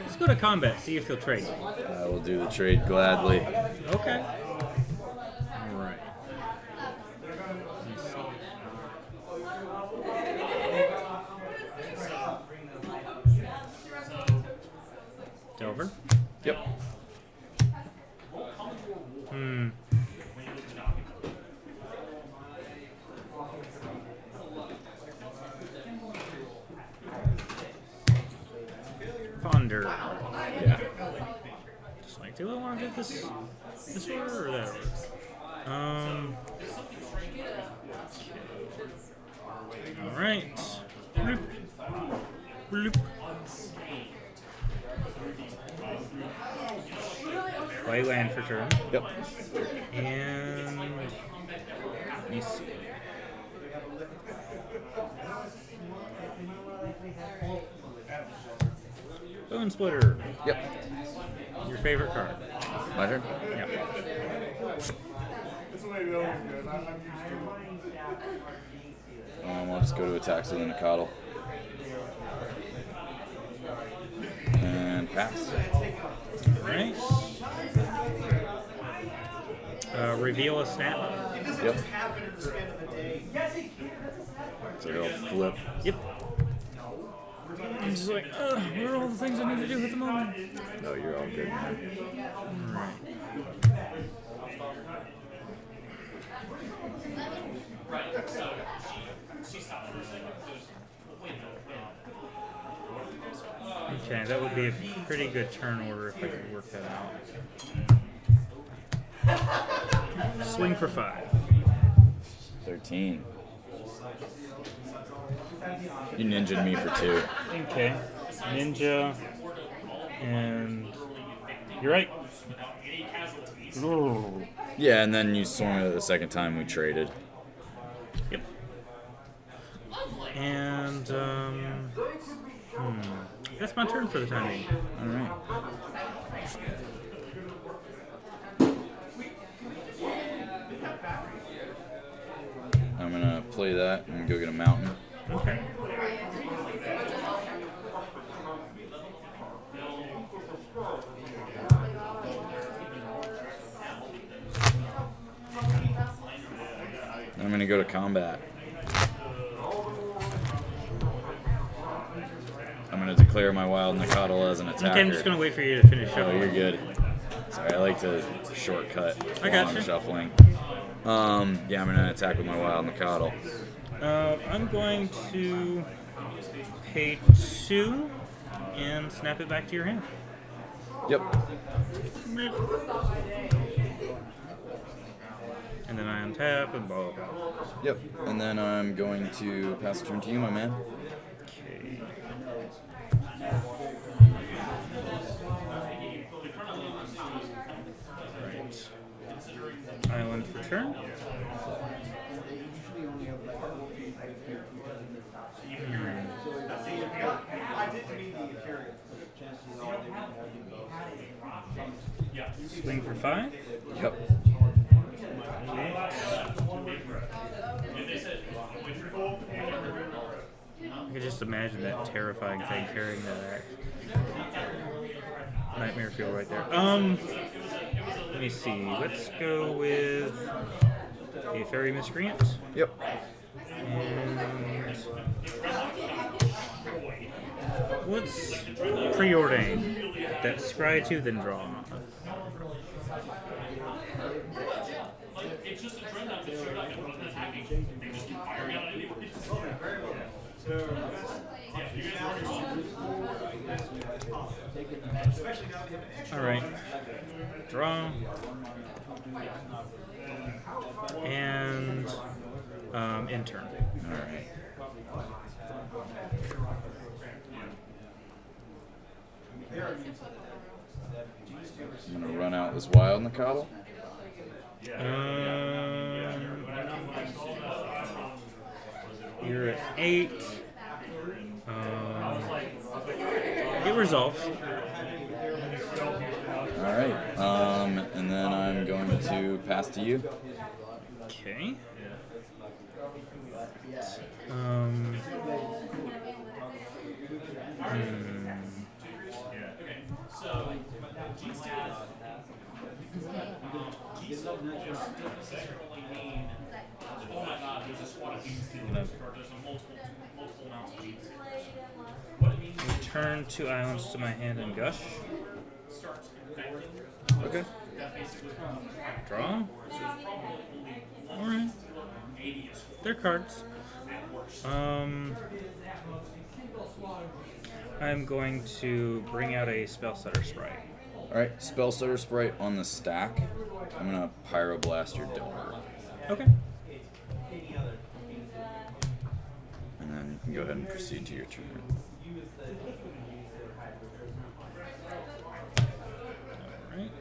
Let's go to combat, see if he'll trade. I will do the trade gladly. Okay. All right. Delver? Yep. Ponder. Yeah. Just like, do I want to do this order or that order? All right. Bloop. Bloop. Play land for turn. Yep. And let me see. Bone Splitter. Yep. Your favorite card. My turn? Yeah. I'll just go to attacks with an Mikado. And pass. Alright. Reveal a snap. Yep. So he'll flip. Yep. I'm just like, what are all the things I need to do at the moment? No, you're all good, man. Alright. be a pretty good turn order if I could work that out. Swing for 5. 13. You ninja'd me for 2. Okay. Ninja. And you're right. Yeah, and then you swung it the second time we traded. Yep. And that's my turn for the time being. All right. I'm gonna play that and go get a mountain. Okay. I'm gonna go to combat. I'm gonna declare my wild Nakatl as an attacker. Okay, I'm just gonna wait for you to finish up. Oh, you're good. Sorry, I like to shortcut I while gotcha. I'm shuffling. Yeah, I'm gonna attack with my wild Nakatl. I'm going to pay 2 and snap it back to your hand. Yep. And then I untap and blah, blah, blah. Yep. And then I'm going to pass the turn to you, my man. Okay. Right. Island for turn. Swing for 5. Yep. I could just imagine that terrifying thing carrying that nightmare feel right there. Let me see. Let's go with a fairy miscreant. Yep. And let's preordain that scry 2 then draw. It's just a trend that they're not going to attacking. They just keep firing out anyway. Alright. Draw. And end turn. Alright. I'm gonna run out this wild Nakatl. You're at 8. It resolves. Alright. And then I'm going to pass to you. Okay. Return 2 islands to my hand and gush. Okay. Draw. Alright. They're cards. I'm going to bring out a spell setter sprite. Alright, spell stutter sprite on the stack. I'm gonna pyroblast your donor. Okay. And then you can go ahead and proceed to your turn. Alright.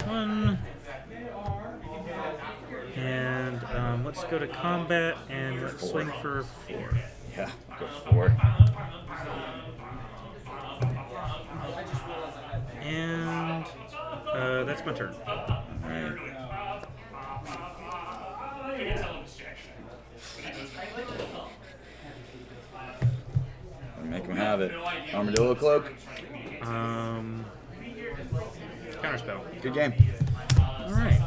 1. And let's go to combat and let's swing for 4. Yeah, go 4. And that's my turn. Alright. Make him have it. Armadillo cloak. Counterspell. Good game. Alright.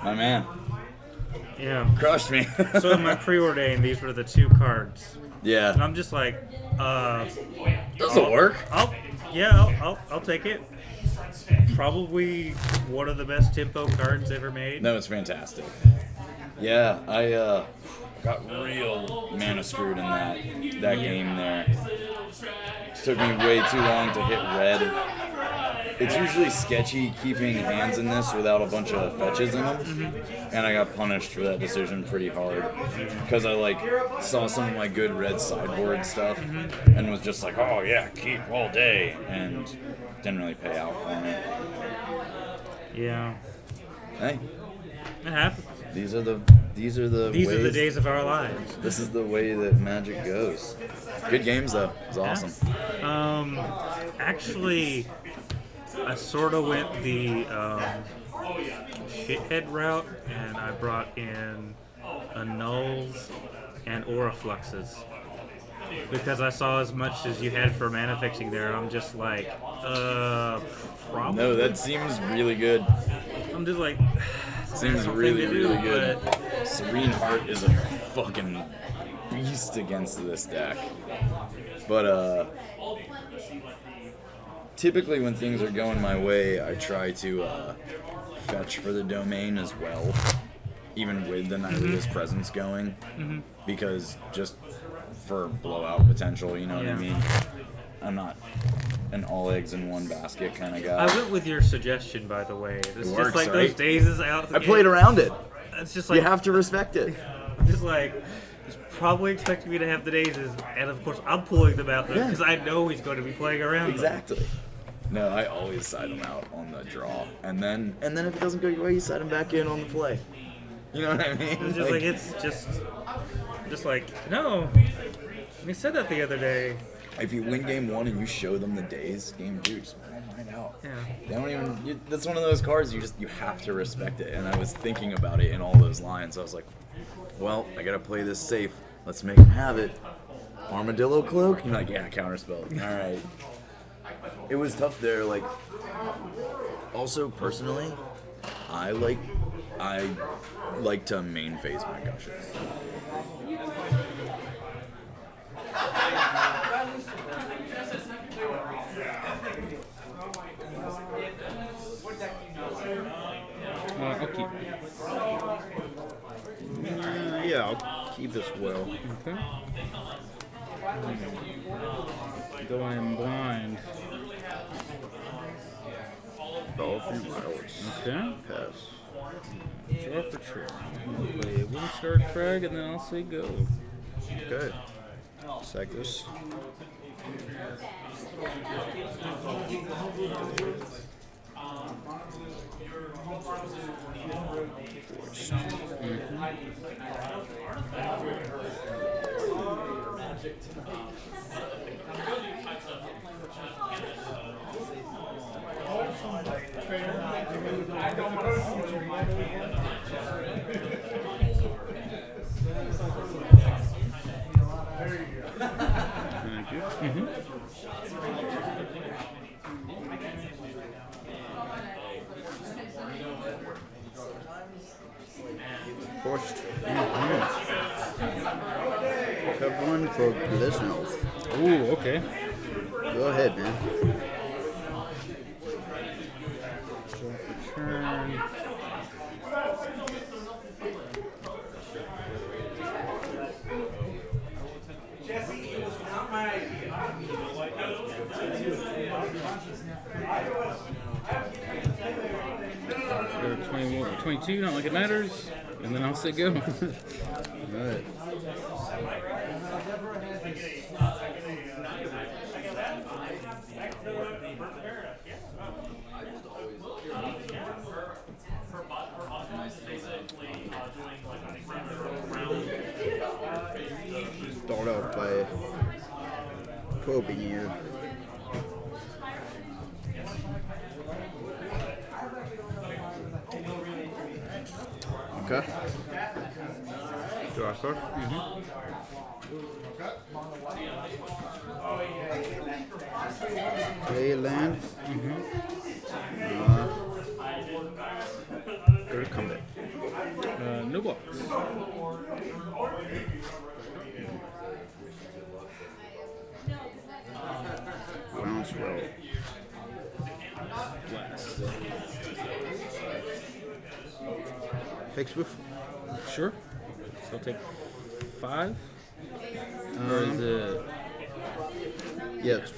My man. Yeah. Crushed me. So in my preordain, these were the 2 cards. And Yeah. I'm just like, This'll work. I'll take it. Probably one of the best tempo cards ever made. No, it's fantastic. Yeah, got real mana screwed in that game there. Took me way too long to hit red. It's usually sketchy keeping hands in this without a bunch of fetches in them, and I got punished for that decision pretty hard because I like saw some of my good red sideboard stuff and was just like, oh yeah, keep all day, and didn't really pay out for me. Yeah. Hey, It happens. these are the These are the days of our lives. This is the way that Magic goes. Good games though. It was awesome. Actually, I sort of went the shithead route, and I brought in annuls and aura fluxes because I saw as much as you had for mana fixing there. I'm just like, probably. No, that seems really good. I'm just like, Seems really, really good. Serene Heart is a fucking beast against this deck. But, typically when things are going my way, I try to fetch for the domain as well, even with the Nylea's presence going, because just for blowout potential, you know what I mean? I'm not an all eggs in one basket kind of guy. I went with your suggestion, by the way. It's just works, like right? those days is out. I played around it. It's just like You have to respect it. just like he's probably expecting me to have the daisies, and of course I'm pulling them out because I know he's going to be playing around. Exactly. No, I always side him out on the draw, and then if it doesn't go your way, you side him back in on the play. You know what I mean? It's just like it's just like no. We said that the other day. If you win game one and you show them the days, game two, just mind out. Yeah. They don't even. That's one of those cards you have to respect it. And I was thinking about it in all those lines. I was like, well, I gotta play this safe. Let's make them have it. Armadillo cloak. And like, yeah, counterspell. All right. It was tough there. Like, also personally, I like to main phase my gushes. I'll keep. Yeah, I'll keep as well. Okay. Going blind. All three wilds. Okay. Pass. Draw for true. I'll play a one-star Crag and then I'll say go. Okay. Sack this. Thank you. Forced. Have one for Blizzard. Ooh, okay. Go ahead, man. Draw for turn. Jesse, it was not my idea. 21, 22, not like it matters. And then I'll say go. Alright. Start out by probing you. Okay. Draw a card. Play a land. Go to combat. No blocks. Bounce roll. Blast. Take swoof. Sure. So I'll take 5? Or is it? Yes.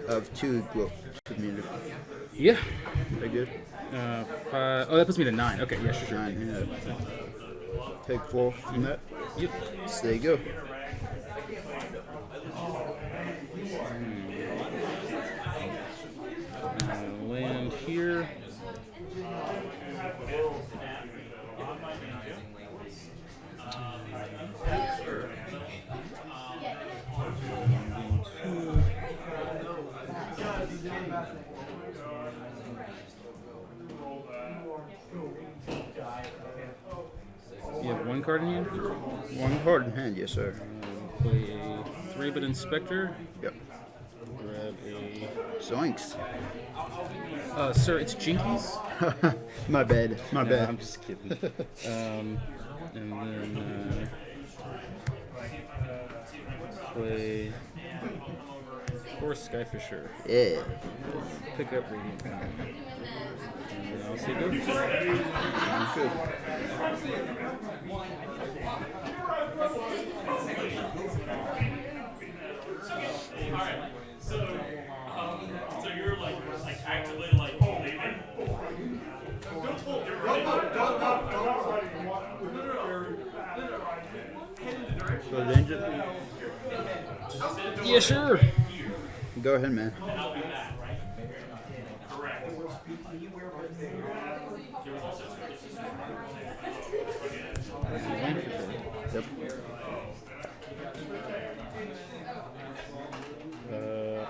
Of 2 equal community. Yeah. Very good. 5. Oh, that puts me to 9. Okay, yeah, sure. 9, yeah. Take 4 from that. Yep. So there you go. Land here. You have 1 card in hand? 1 card in hand, yes, sir. Play a 3-bit Inspector. Yep. Grab a. Zoinks. Sir, it's Jinkies. My bad. My No, bad. I'm just kidding. And then play. Of course, Skyfisher. Yeah. Pick up Radiant Fountain. And then I'll say go. Sounds good. Alright, so you're like actively like leaving? Don't pull. You're ready. So danger. Yeah, sure. Go ahead, man. I'll be back, right? Correct. Yep.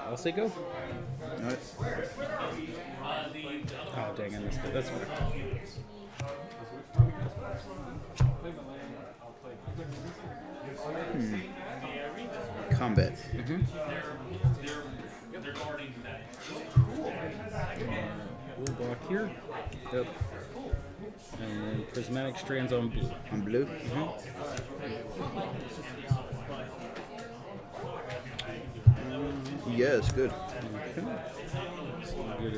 I'll say go. Alright. Oh, dang, I missed it. That's fine. Combat. We'll block here. Yep. And then Prismatic Strands on blue. On blue. Yeah, it's good. Okay. So we'll get a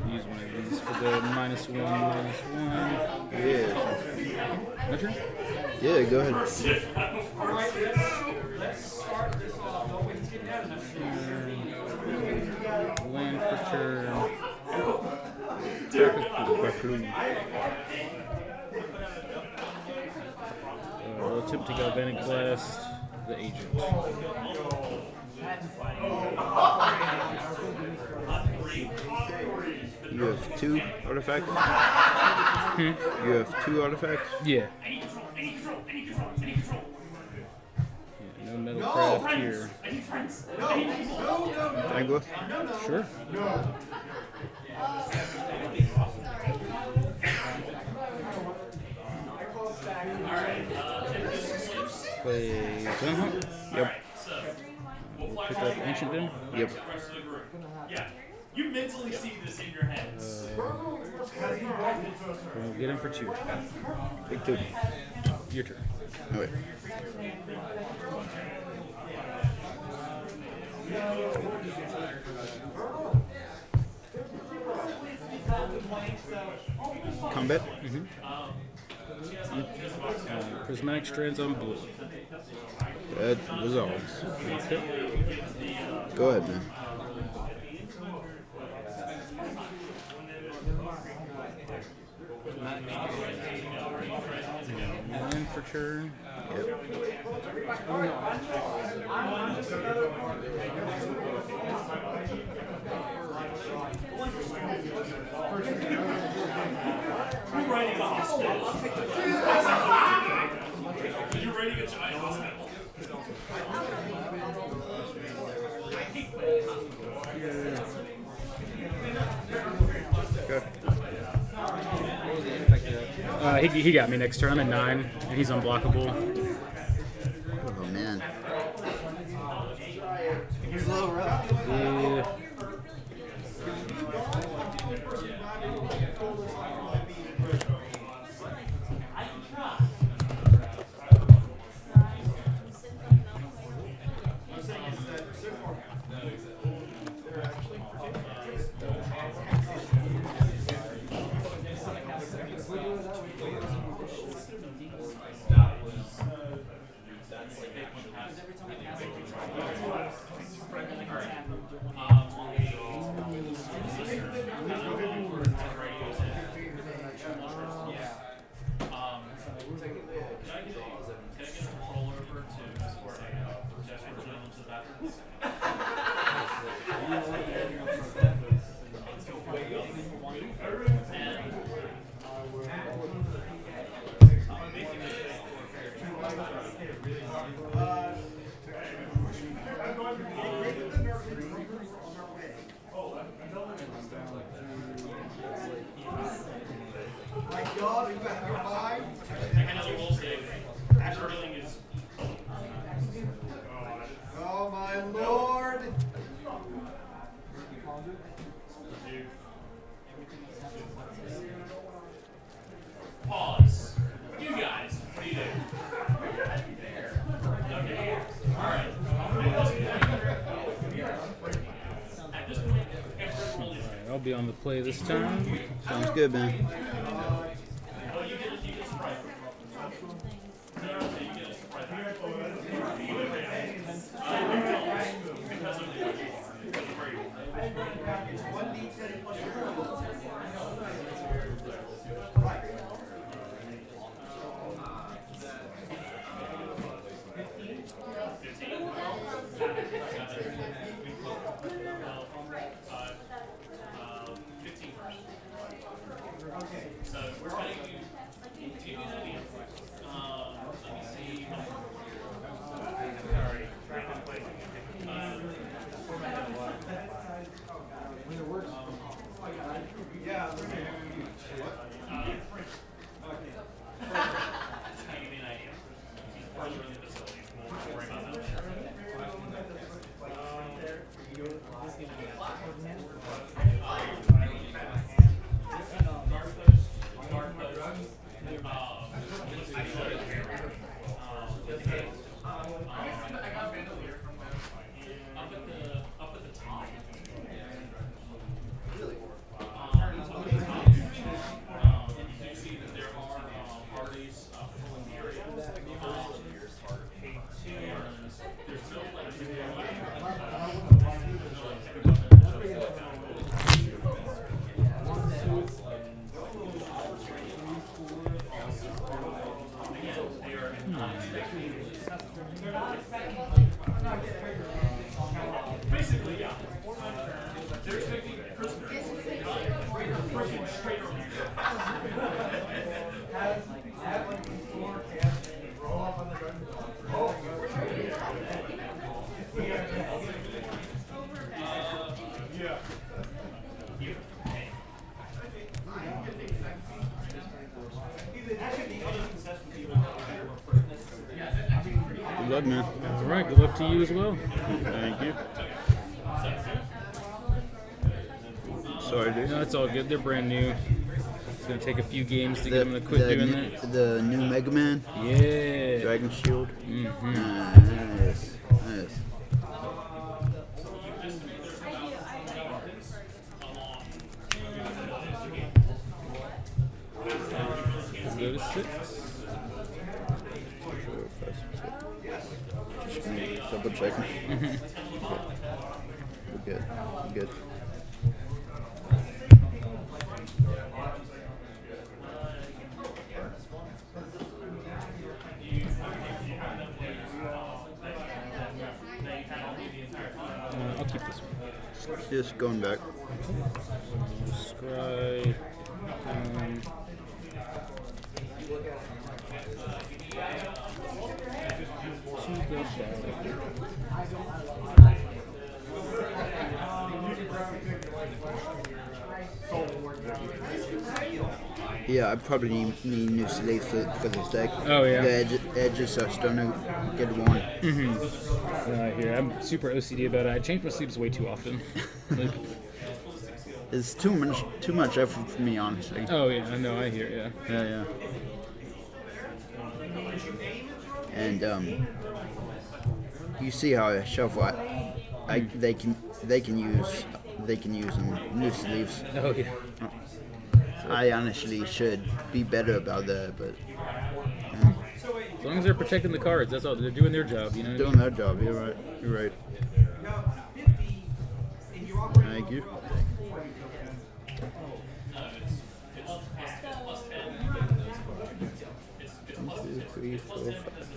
use one of these for the -1/-1. Yeah. My turn? Yeah, go ahead. Land for turn. We'll attempt to Galvanic Blast the Agent. You have 2 artifacts? You have 2 artifacts? Yeah. No Metalcraft here. I go. Sure. Play Gun Hunt? Yep. We'll pick up Enchantment. Yep. Yeah. You mentally see this in your head. We'll get him for 2. Take 2. Your turn. Alright. Combat? Prismatic Strands on blue. That resolves. Okay. Go ahead, man. Land for turn. Yep. You're writing a hospital. You're writing a giant hospital. He got me next turn. I'm at 9, and he's unblockable. Oh, man. Yeah. I will say, Sterling is. Oh my lord! Pause. You guys, what do you do? Okay. Alright. At this point, every roll is. I'll be on the play this time. Sounds good, man. Oh, you get a surprise. No, you get a surprise. Because of the It's 1d10 plus your roll. So we're going to give you an idea. Let me see. Sorry. Yeah. Just to give you an idea. He's further in the facility. Won't worry about that. Up at the top. You do see that there are parties in the area. There's no basically, yeah. They're expecting prisoners. Freaking straight over Good luck, man. All right, good luck to you as well. Thank you. Sorry, dude. No, it's all good. They're brand new. It's gonna take a few games to get them to quit doing that. The new Mega Man, Yeah. Dragon Shield. Mm-hmm. Nice. Nice. Go to 6. Just me double checking. We're good. We're good. I'll keep this one. Just going back. Scry. Yeah, I probably need new sleeves for this deck. Oh, yeah. The edges are starting to get worn. Here, I'm super OCD about it. I change my sleeves way too often. Like, It's too much effort for me, honestly. oh yeah, I know. I hear. Yeah. Yeah, yeah. And you see how I shuffle. They can use new sleeves. Oh yeah. I honestly should be better about that, but As long as they're protecting the cards, that's all. They're doing their job. You know. doing their job. You're right. You're right. Thank you. One, two, three, four, five.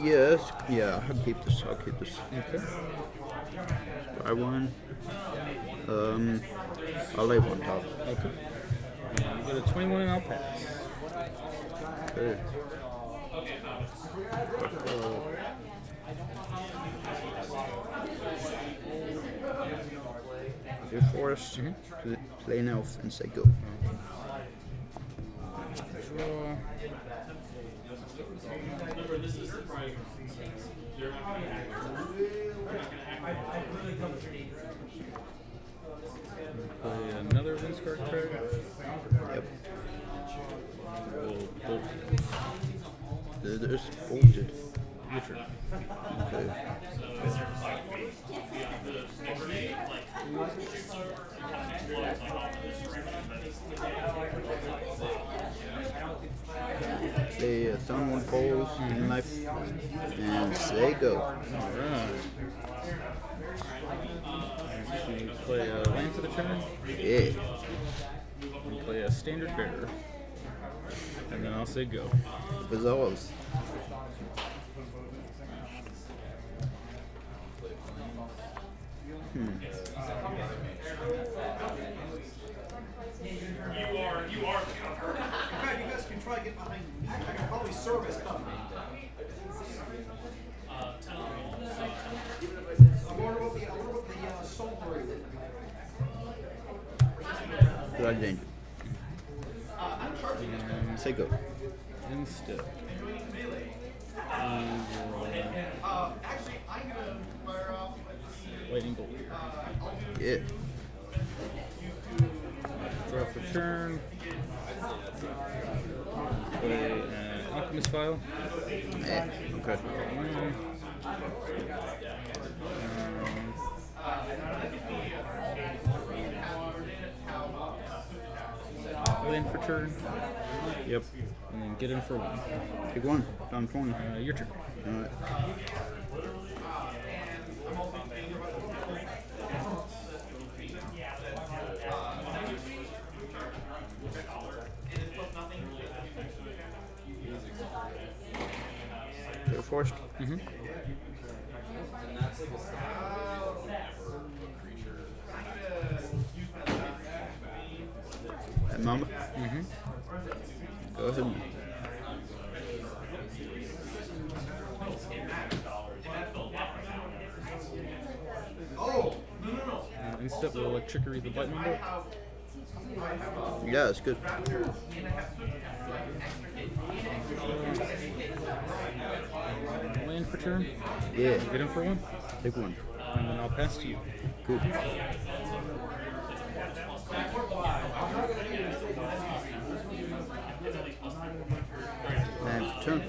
Yes. Yeah, I'll keep this. Okay. Try one. I'll lay one top. Okay. You get a 21 and I'll pass. Okay. You're forced to play an elf and say go. Draw. Play another Windscar card. Yep. We'll bolt. There's bolted. Your turn. Okay. Play a Thorn One Poles and Knife and say go. Alright. Actually, play a land for the turn. Yeah. And play a standard bearer. And then I'll say go. Bizarros. You are the cover. In fact, you guys can try to get behind me. I can probably serve as cover. I wonder what the soul brew. Good danger. Say go. Instead. Actually, I'm gonna fire off. Lightning bolt. Yeah. Draw for turn. Play an Alchemist File. Yeah. Okay. Land for turn. Yep. And then get in for one. Pick one. Down 20. Your turn. Alright. You're forced. Mm-hmm. That mama. Mm-hmm. Go ahead. Instead, we'll trickery the lightning bolt. Yeah, it's good. Land for turn. Yeah. Get in for one. Take one. And then I'll pass to you. Cool. And for turn.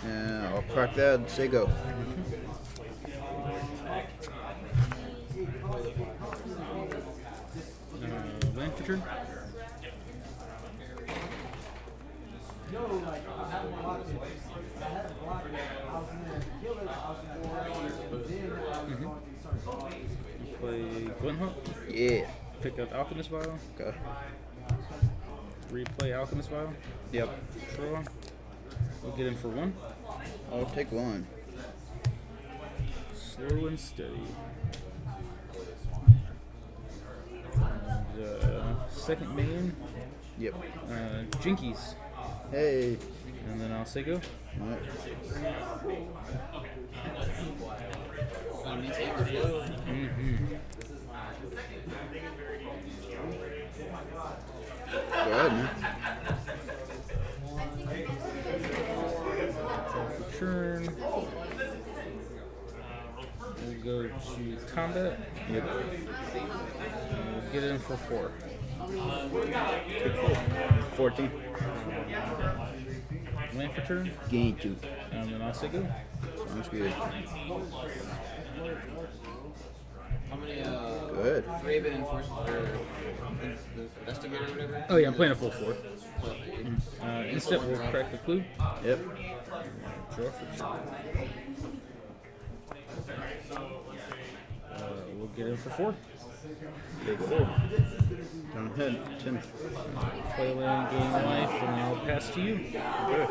Yeah, I'll crack that and say go. Land for turn. Play Glenhook. Yeah. Pick up Alchemist Vial. Okay. Replay Alchemist Vial. Yep. Draw. We'll get in for one. I'll take one. Slow and steady. And, second main. Yep. Jinkies. Hey. And then I'll say go. Alright. Go ahead, man. Draw for turn. We'll go to combat. Yep. And we'll get in for 4. 14. Land for turn. Gain 2. And then I'll say go. Sounds good. How many, Good. Raven Enforcement, or Investigator or whatever? Oh yeah, I'm playing a full 4. Instant, we'll crack the clue. Yep. Draw for turn. We'll get in for 4. Take 4. Down ahead. 10. Play land, gain life, and then I'll pass to you. Good.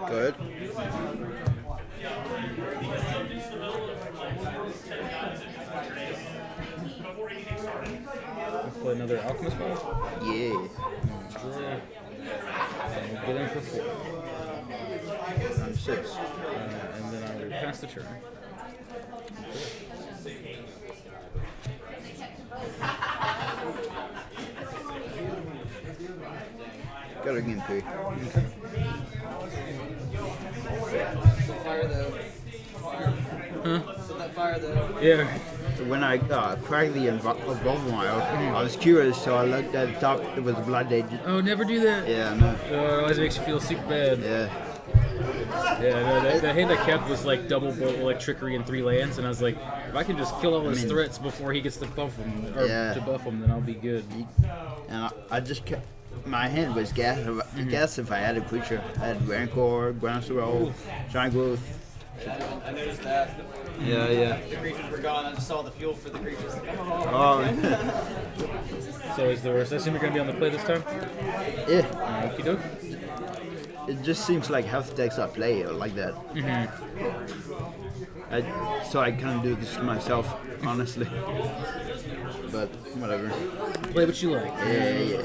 Go ahead. play another Alchemist Ball. Yeah. Draw. And we'll get in for 4. Round 6. And then I will pass the turn. Got a game 3. Fire though. Huh? So that fire though. Yeah. When I cracked the Evolve Wild, I was curious, so I looked at the top. It was Blood Agent. Oh, never do that. Yeah, I know. Oh, it always makes you feel super bad. Yeah. Yeah, no, the hand I kept was like double bolt, like trickery and 3 lands, and I was like, if I can just kill all his threats before he gets to buff them, or to buff them, then I'll be good. And I just kept. My hand was gas if I had a creature. I had Rancor, Ground Swirl, Giant Growth. Yeah, I noticed that. Yeah. The creatures were gone. I just saw the fuel for the creatures. So is the worst? I assume you're going to be on the play this time? Yeah. Okie doke. It just seems like health decks I play are like that. So I kind of do this to myself, honestly. But whatever. Play what you like. Yeah.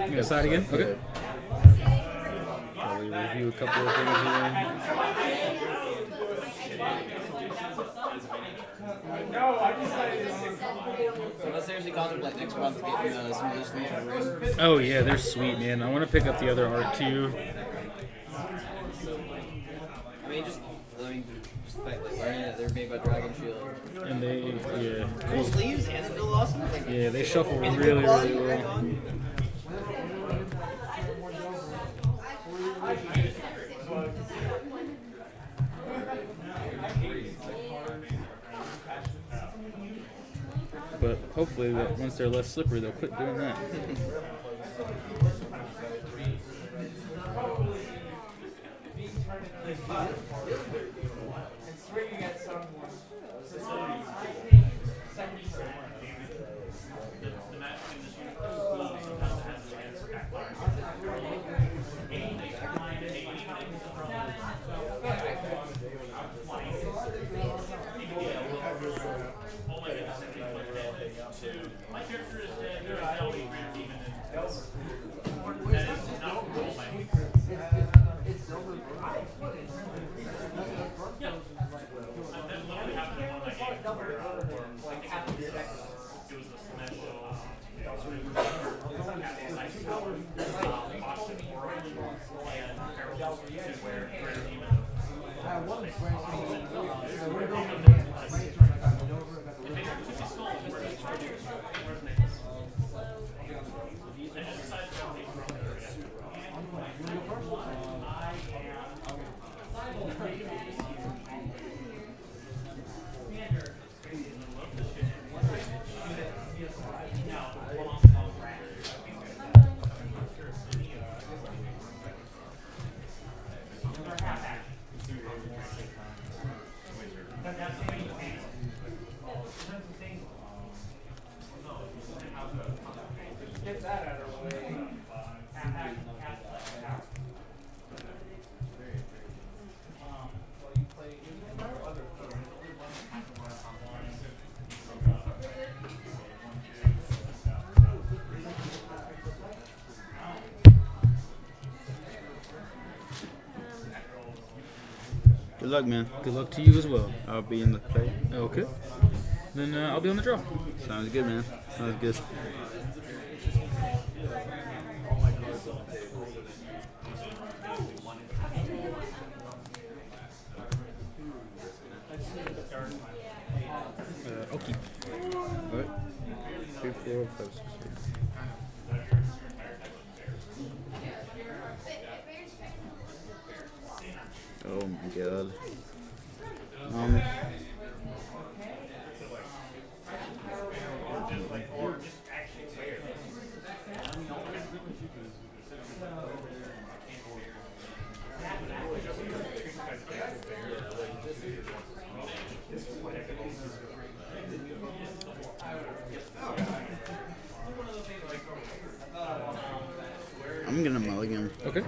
You gonna side again? Okay. Probably review a couple of things here. So let's seriously contemplate next month getting some of those things for brews. Oh yeah, they're sweet, man. I want to pick up the other art too. I mean, just the fact like learning that they're made by Dragon Shield. And they, Cool sleeves and they feel awesome. Like, yeah, they shuffle and really, good quality really back well. on. But hopefully, that once they're less slippery, they'll quit doing that. My character is dead. There is no weird demon in this. That is not role playing. Yeah. That literally happened in one of my games where like half of the deck it was the special Boston Orange and Harold where Greater Demon. Good luck, man. Good luck to you as well. I'll be in the play. Okay. Then I'll be on the draw. Sounds good, man. Sounds good. Okay. Alright. 3, 4, 5, 6, 7. Oh my god. I'm gonna mulligan. Okay.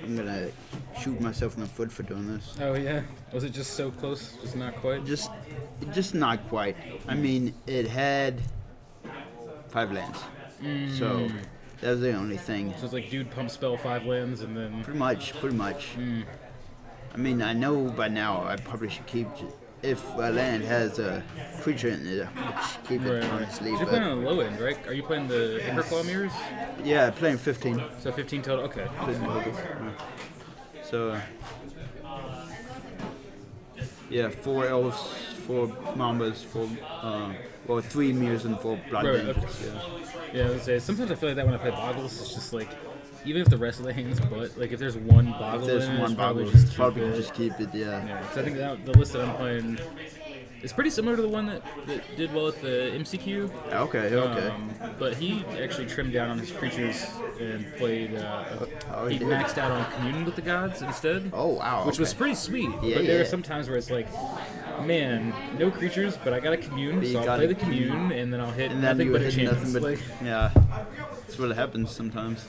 I'm gonna shoot myself in the foot for doing this. Oh yeah. Was it just so close? Just not quite. Just not quite. I mean, it had 5 lands, so that was the only thing. So it's like dude pump spell 5 lands and then. Pretty much. I mean, I know by now I probably should keep. If a land has a creature in it, I should keep it, honestly. You're But playing on the low end, right? Are you playing the Ichor Claw mirrors? yeah, playing 15. So 15 total. Okay. So, yeah, 4 elves, 4 mambas, 3 mirrors and 4 blood Right, damage. okay. Yeah, I would say sometimes I feel like that when I play boggles, it's just like even if the rest of the hands, but like if there's one boggle, If there's in it, one it's probably boggle, just keep probably it. just keep it, yeah. Yeah, 'cause I think that the list that I'm playing is pretty similar to the one that did well at the MCQ. Okay. But he actually trimmed down on his creatures and played. he He did? maxed out on Commune with the Gods instead. Oh, wow. Which was okay. pretty sweet. Yeah, but there yeah. are some times where it's like, man, no creatures, but I got a Commune, But you so I'll got play a the Commune, and then I'll hit And then nothing you but hit enchantments. nothing but, Like, yeah. That's what happens sometimes.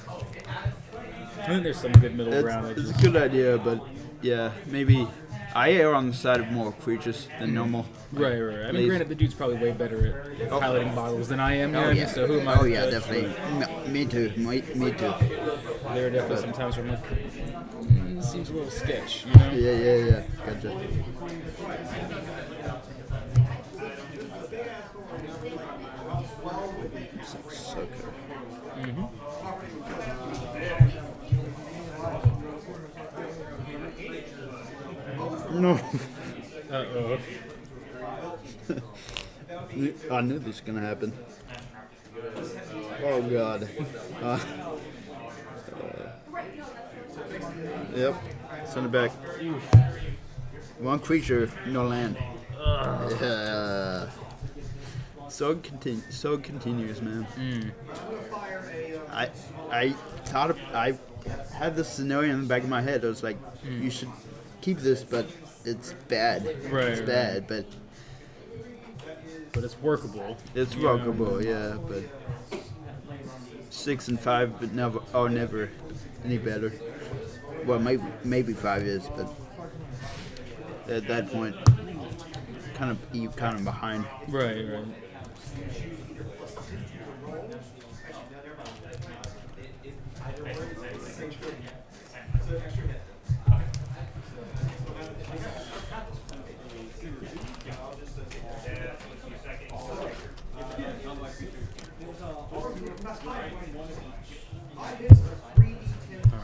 I think there's some good middle ground. It's a good idea, but yeah, maybe I err on the side of more creatures than normal. Right. I mean, Lazy. granted, the dude's probably way better at piloting bottles than I am. Oh yeah. So who am I? Oh to yeah, judge? definitely. Me too. Me too. There are definitely some times where I'm like, this seems a little sketch, you know? Yeah. Gotcha. So cool. No. Uh-oh. I knew this was gonna happen. Oh god. Yep. Send it back. One creature, no land. Yeah. So continuous, man. I thought I had this scenario in the back of my head. I was like, you should keep this, but it's bad. It's bad, but it's workable. it's workable, yeah. But 6 and 5, but never any better. Well, maybe 5 is, but at that point, kind of behind. Right.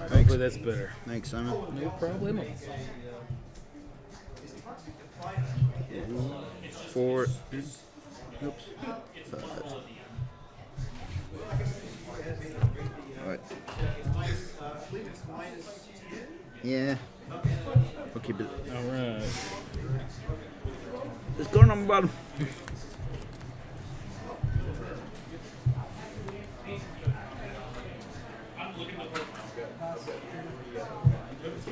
Hopefully that's better. Thanks, Simon. No problem. 4. Oops. 5. Alright. Yeah. We'll keep it. Alright. It's going on the bottom.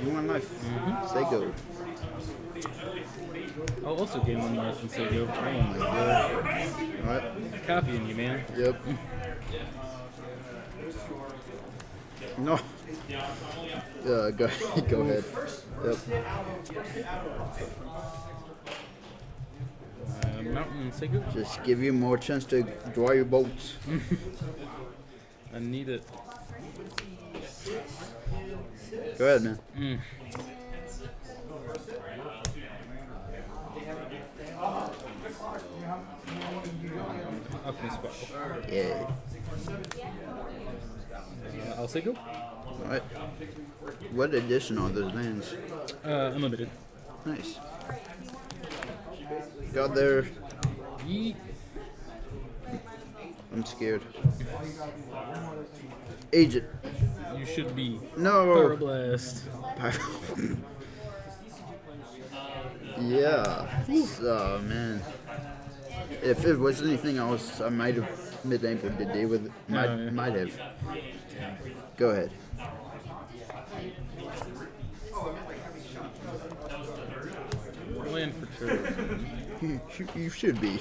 You want life? Say go. I'll also gain 1 life and say go. Oh my god. Alright. Copying you, man. Yep. No. Go ahead. Yep. Mountain, say go. Just give you more chance to draw your bolts. I need it. Go ahead, man. Up in spot. Yeah. I'll say go. Alright. What edition are those lands? Unlimited. Nice. Got there. Yeet. I'm scared. Agent. You should be. No. Power Blast. Yeah. Oh man. If it was anything else, I might have been able to deal with it. Might have. Go ahead. Land for sure. You should be.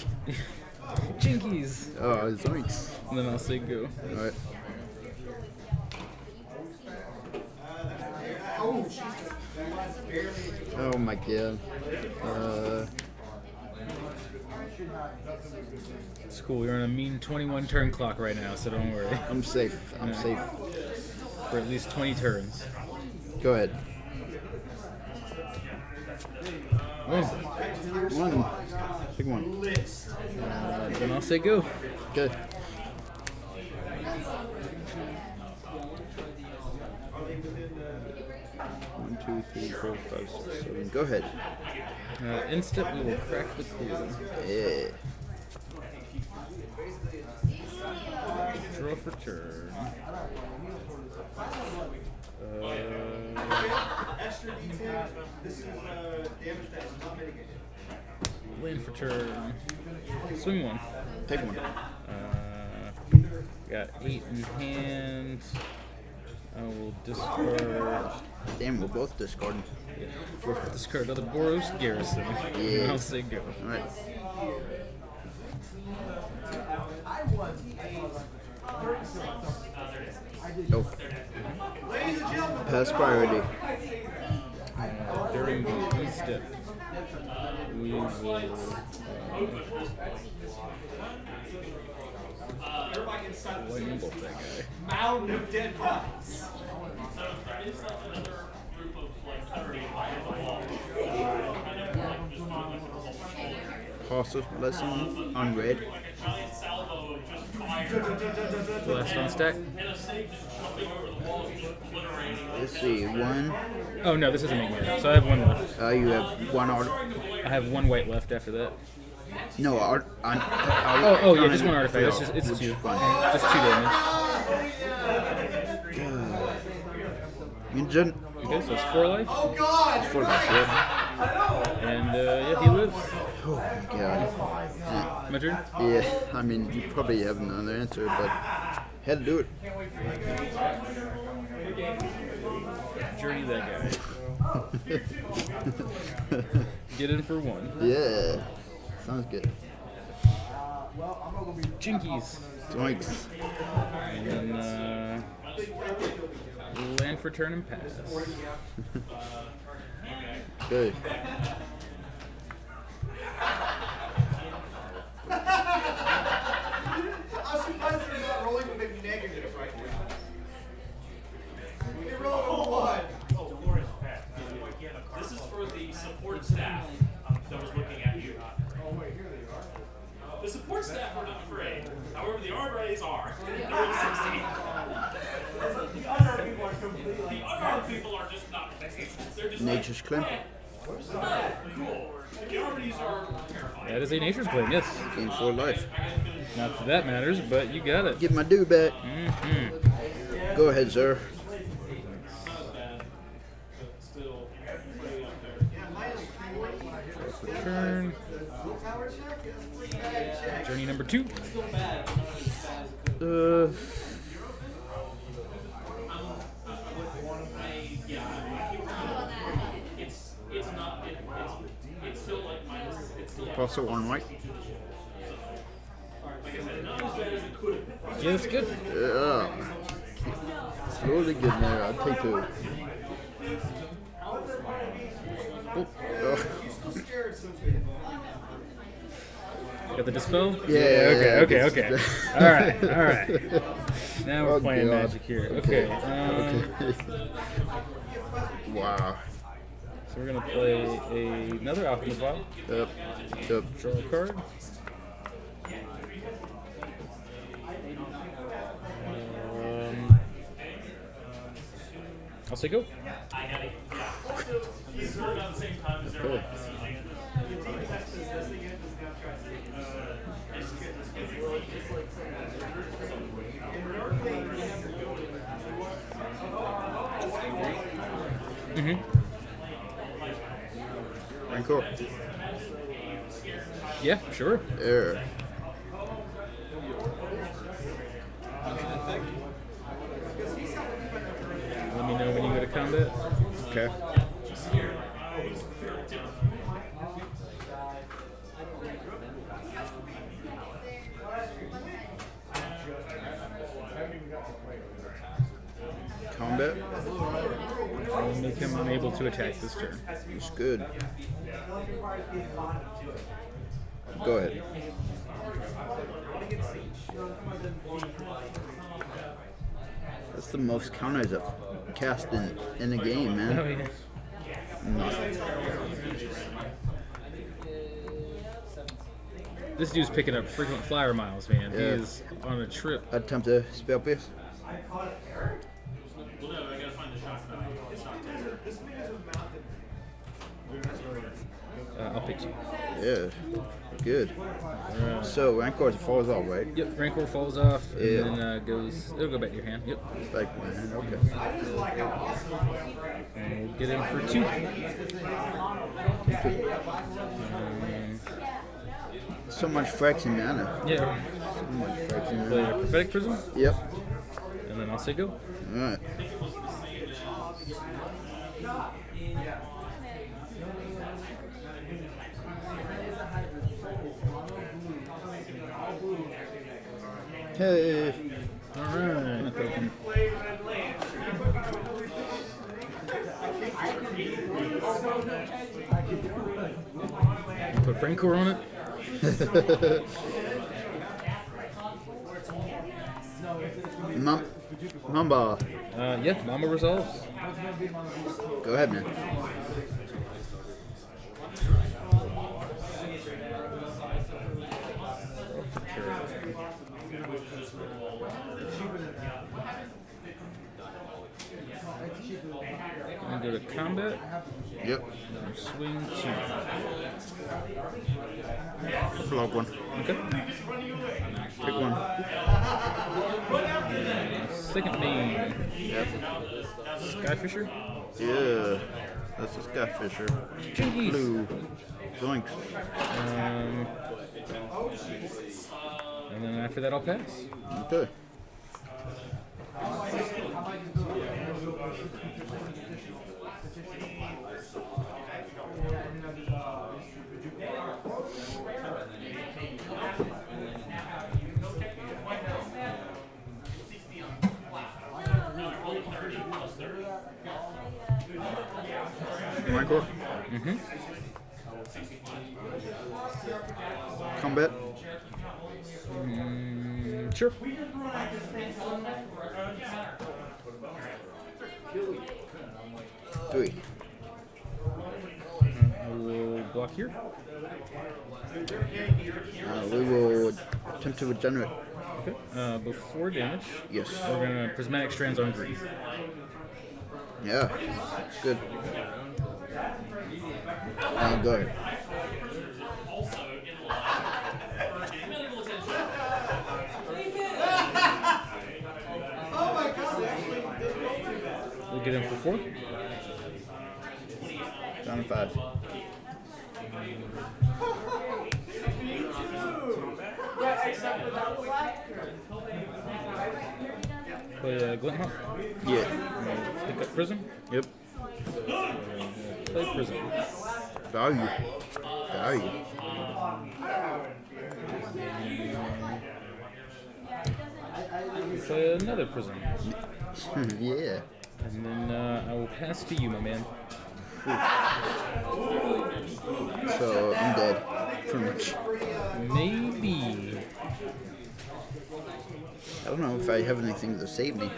Jinkies. Oh, zoinks. And then I'll say go. Alright. Oh my god. It's cool. We're on a mean 21 turn clock right now, so don't worry. I'm safe. I'm safe. For at least 20 turns. Go ahead. Oh, One. Pick one. then I'll say go. Okay. One, 2, 3, 4, 5, 6, 7. Go ahead. Instant, we will crack the clue. Yeah. Draw for turn. Extra detail. This is damage that is not mitigated. Land for turn. Swing one. Take one. Got 8 in hand. I will discard. Damn, we're both discarding. Discard another Boros Garrison. Yeah. I'll say go. Alright. Oh. Ladies and gentlemen, Pass priority. During the step, we will. everybody inside the Lightning bolt that guy. mound of dead bodies. So it's another group of like 30 behind the wall. Cautious blessing on red. Like a giant salvo of just fire Blast on stack. and a snake just jumping over the wall and just obliterating. Let's see. One. Oh no, this isn't me yet. So I have one left. You have one art. I have one white left after that. No, art. Oh yeah, just one artifact. It's two. Just 2 damage. Engine. Okay, so it's 4 life. Oh God! For that, yeah. And yeah, he lives. Oh my god. My turn. Yeah, I mean, you probably have another answer, but had to do it. Journey that guy. Get in for 1. Yeah, sounds good. Jinkies. Zoinks. And then land for turn and pass. Good. I'm surprised they're not rolling with a negative right now. They rolled a 1. Oh, Flores Pat. This is for the support staff that was looking at you. The support staff are not afraid. However, the RAs are. They're all 16. The unarmed people are just not afraid. They're just Nature's claim. cool. The armies are terrified. That is a nature's claim, yes. Gain 4 life. Not that that matters, but you got it. Get my due back. Go ahead, sir. Turn. Journey number 2. It's still like minus. It's still Also one white. like I said, not as bad as it could have been. Yeah, that's good. Yeah. Slowly getting there. I'll take 2. Oh. Got the dispel? Yeah, Okay. Alright. Now we're Oh, playing God. magic here. Okay. Wow. So we're gonna play another alchemist vial. Yep. Draw a card. I'll say go. He's sort of at the same time as everyone else. Very cool. Yeah, sure. There. Let me know when you go to combat. Okay. And I'll make him unable to attack this turn. It's good. Go ahead. That's the most counters I've cast in the game, man. Oh yeah. This dude's picking up frequent flyer miles, man. Yeah. He is on a trip. Attempt to spell pierce. I'll pick two. Yeah. Good. So Rancor falls off, right? Yep, Rancor falls off and Yeah. then it'll go back to your hand. Yep. Like, man, okay. And we'll get in for 2. So much fraction mana. Yeah. So much fraction Play mana. a Prophetic Prism, Yep. and then I'll say go. Alright. Hey. Alright. Put Rancor on it. Mamba. Yeah, Mama resolves. Go ahead, man. I'm gonna go to combat. Yep. And swing 2. Block one. Okay. Pick one. Second main. Yep. Skyfisher. Yeah. That's a Skyfisher. Jinkies. Blue. Zoinks. And then after that, I'll pass. Okay. Rancor. Mm-hmm. Combat. Sure. 3. I will block here. We will attempt to regenerate. Okay. Before damage, Yes. we're gonna Prismatic Strands on green. Yeah. Good. Go ahead. We'll get in for 4. Down to 5. Play Glint Hawk. Yeah. Pick up Prism. Yep. Play Prism. Value. Value. Play another Prism. Yeah. And then I will pass to you, my man. So I'm dead. Pretty much. Maybe. I don't know if I have anything to save me.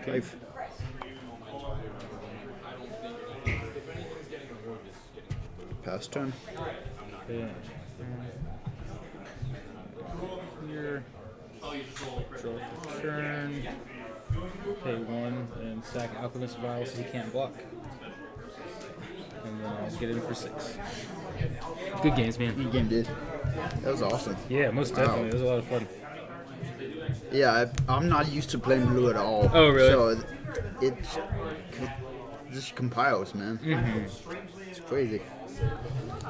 Life. Pass turn. Okay. Here. Draw for turn. Pay 1 and sack Alchemist Vial so he can't block. And then I'll get in for 6. Good games, man. Good game, dude. That was awesome. Yeah, most definitely. It was a lot of fun. Yeah, I'm not used to playing blue at all. Oh, really? So it just compiles, man. Mm-hmm. It's crazy.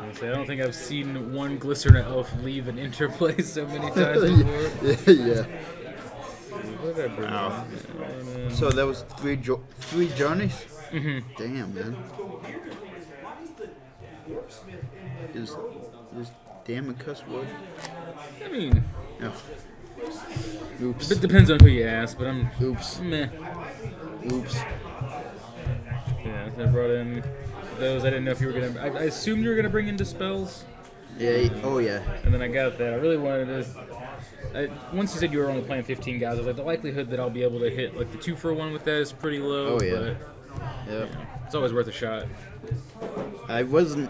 I don't think I've seen one Glycerin Elf leave an interplay so many times before. Yeah. Whatever. Wow. So that was 3 journeys? Mm-hmm. Damn, man. Is damn a cuss word? I mean, No. Oops. it depends on who you ask, but I'm Oops. meh. Oops. Yeah, I brought in those. I didn't know if you were gonna. I assumed you were gonna bring in Dispels, Yeah. Oh yeah. and then I got that. I really wanted to. Once you said you were only playing 15 guys, I was like, the likelihood that I'll be able to hit like the 2-for-1 with that is pretty low. Oh, yeah. But Yep. it's always worth a shot. I wasn't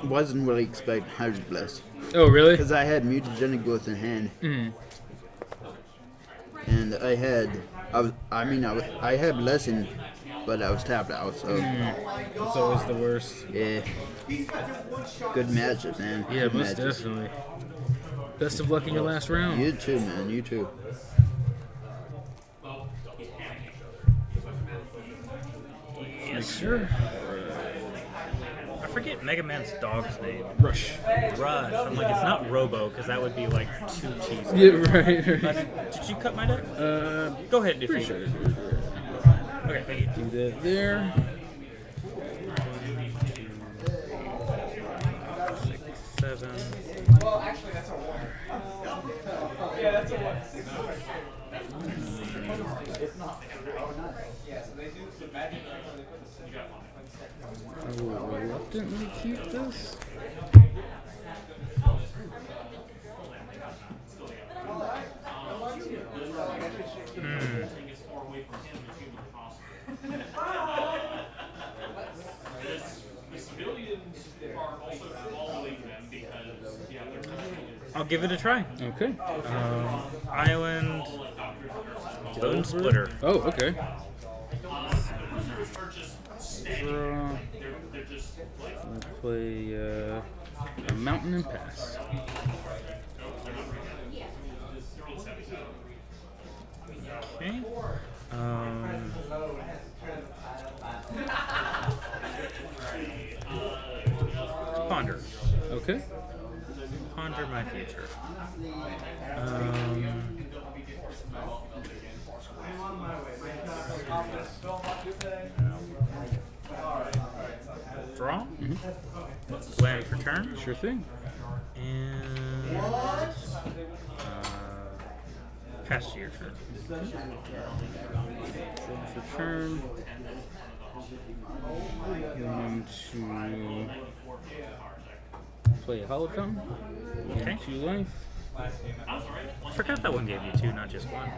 really expecting Hunter's Bless Oh, really? because I had Mutagenic Growth in hand, and I had Blessing, but I was tapped out. So It's always the worst. yeah, good matches, man. Yeah, Good most matches. definitely. Best of luck in your last round. You too, man. You too. Yes, sir. I forget Mega Man's dog's name. Rush. Rush. I'm like, it's not Robo, because that would be like too cheesy. Yeah, right. Did you cut my deck? Go ahead if you Sure. Okay, thank you. Do that there. 7. Well, actually, that's a 1. Yeah, that's a 1. 6 It's not. Yeah, so they do the magic. I will reluctantly keep this. The civilians are also following them because, yeah, they're I'll give it a try. Okay. Island Bone Splitter. Oh, okay. are just Draw. they're just like I'll play a Mountain and Pass. Okay. Ponder. Okay. Ponder my future. Draw. Land for turn. Sure thing. And pass to your turn. Draw for turn. Going to play a Hollow Fountain. Okay. 2 life. I forgot that one gave you 2, not just 1.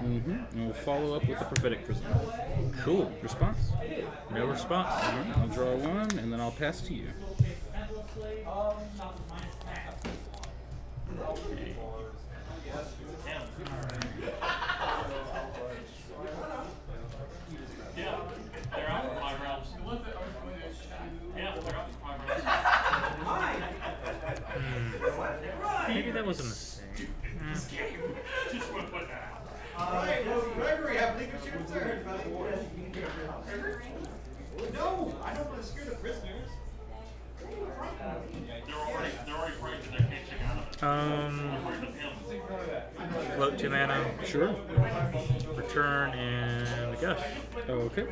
And we'll follow up with a Prophetic Prism. Cool. Response? No response. I'll draw 1, and then I'll pass to you. yeah, they're out for 5 rounds. Yeah, they're out for 5 rounds. Maybe that was a mistake. Just put that out. Alright, well, Gregory, I think it's your turn. No, I don't want to scare the prisoners. They're already frightened. They're catching out of it. Float 2 mana. Sure. Return and a gush. Okay.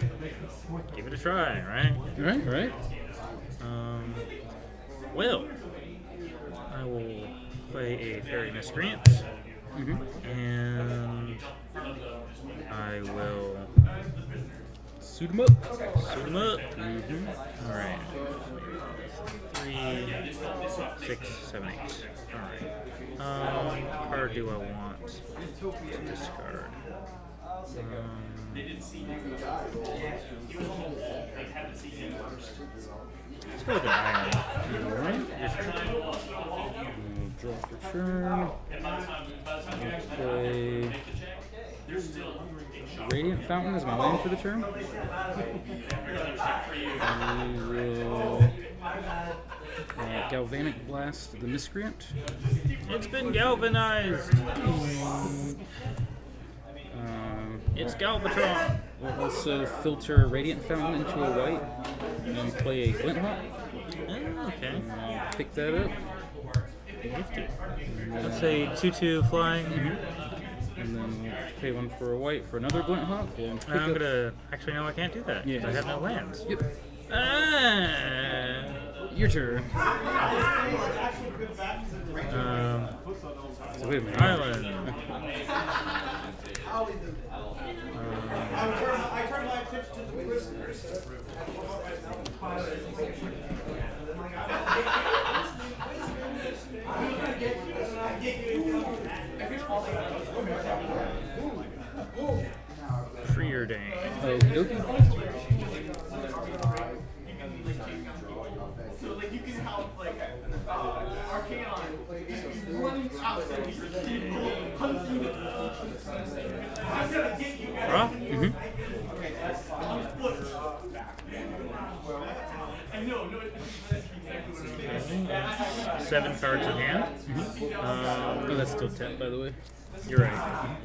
Give it a try, right? Right. Well, I will play a Fairy Miscreant. And I will Suit 'em up. suit him up. Alright. 3, 6, 7, 8. Alright. What card do I want to discard? Let's go with an iron. Alright. Draw for turn. Play Radiant Fountain is my land for the turn. We will Galvanic Blast the Miscreant. It's been galvanized. It's Galvatron. We'll also filter Radiant Fountain into a white and play a Glint Hawk. Okay. Pick that up. Nifty. Let's say 2/2 flying. And then we'll pay 1 for a white for another Glint Hawk. We'll pick Actually, no, I can't do that because I have no lands. Yep. Ah. Your turn. So wait a minute. Island. I turn my attention to the prisoners. Preordained. Okie dokie. So like you can have like Arcanon running out there. I'm gonna get you guys. Raw? I know, no. 7 cards in hand. Oh, that's still 10, by the way. You're right.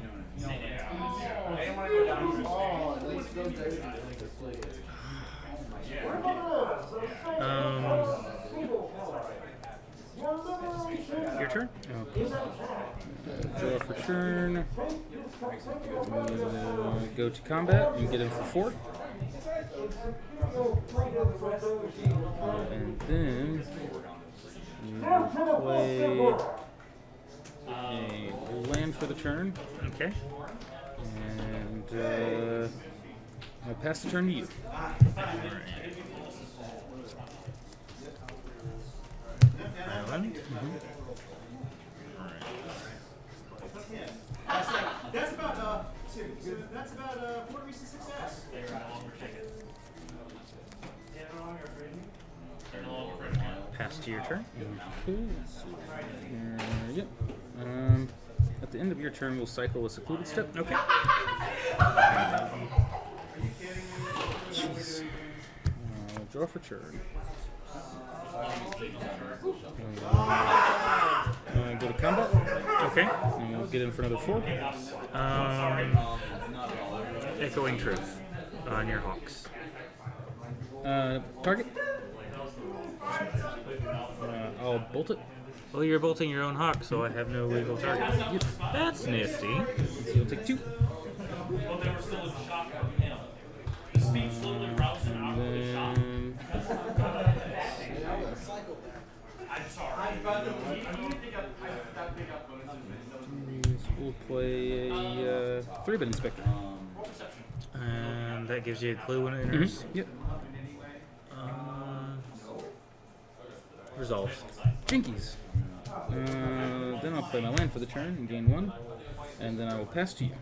Your turn? Okay. Draw for turn. Go to combat and get him for 4. And then play a land for the turn. Okay. And I'll pass the turn to you. Island. That's about that's about 4 recent success. Pass to your turn. Yep. At the end of your turn, we'll cycle a secluded step. Okay. Jeez. Draw for turn. Go to combat. Okay. And we'll get in for another 4. Echoing Truth on your Hawks. Target. I'll bolt it. Well, you're bolting your own Hawk, so I have no legal target. Yep. That's nifty. So you'll take 2. Well, they were still in shock from him. The speed slowly roused him out of the shock. I'm sorry. We'll play a 3-bit inspector. And that gives you a clue when it enters. Yep. Resolves. Jinkies. Then I'll play my land for the turn and gain 1. And then I will pass to you.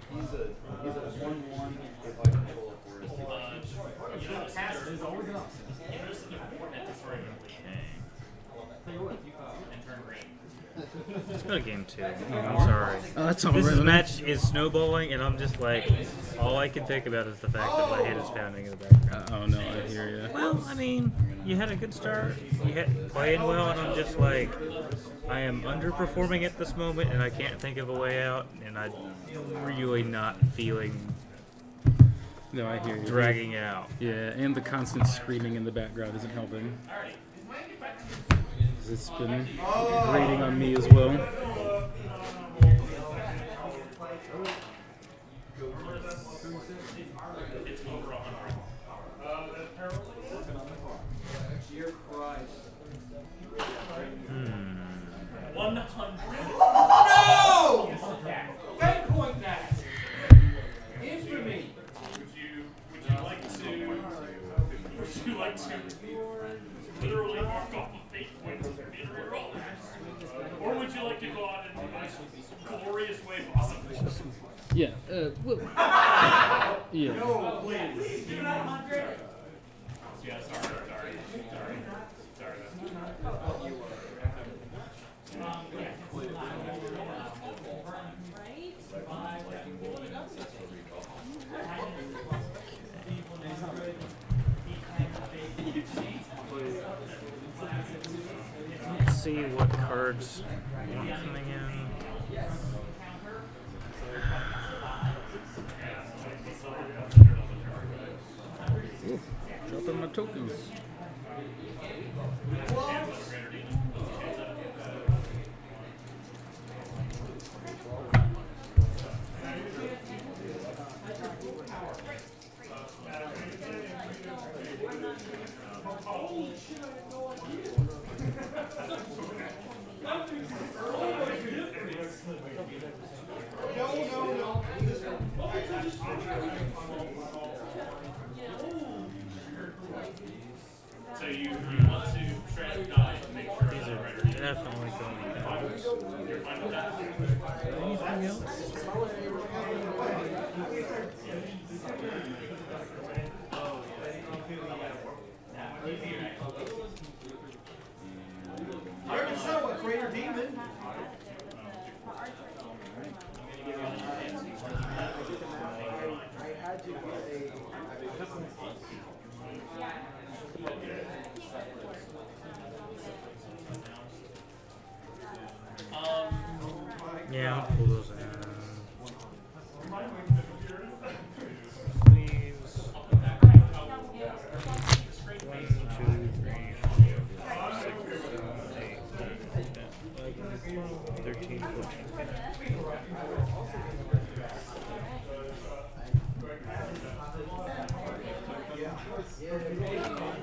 Let's go to game 2. I'm sorry. Oh, that's all This right. match is snowballing, and I'm just like, all I can think about is the fact that my head is pounding in the background. Oh no, I hear you. Well, I mean, you had a good start. You had playing well, and I'm just like, I am underperforming at this moment, and I can't think of a way out, and I'm really not feeling No, I hear you. dragging out. Yeah, and the constant screaming in the background isn't helping. It's been grating on me as well. Dear Christ. 100. No! Fake point that. Infamy. Would you like to literally mark off a fake point in your roll? Or would you like to go on in the most glorious way possible? Yeah, well, yeah. No, please. Give it out 100. Yeah, sorry. Let's see what cards want coming in. Dropping my tokens. So you want to strategize and make sure These are definitely going out. you're fine with that. Anything else? Here to show a greater demon. Yeah, I'll pull those out. Please. 1, 2, 3, 4, 5, 6, 7, 8, 9, 10,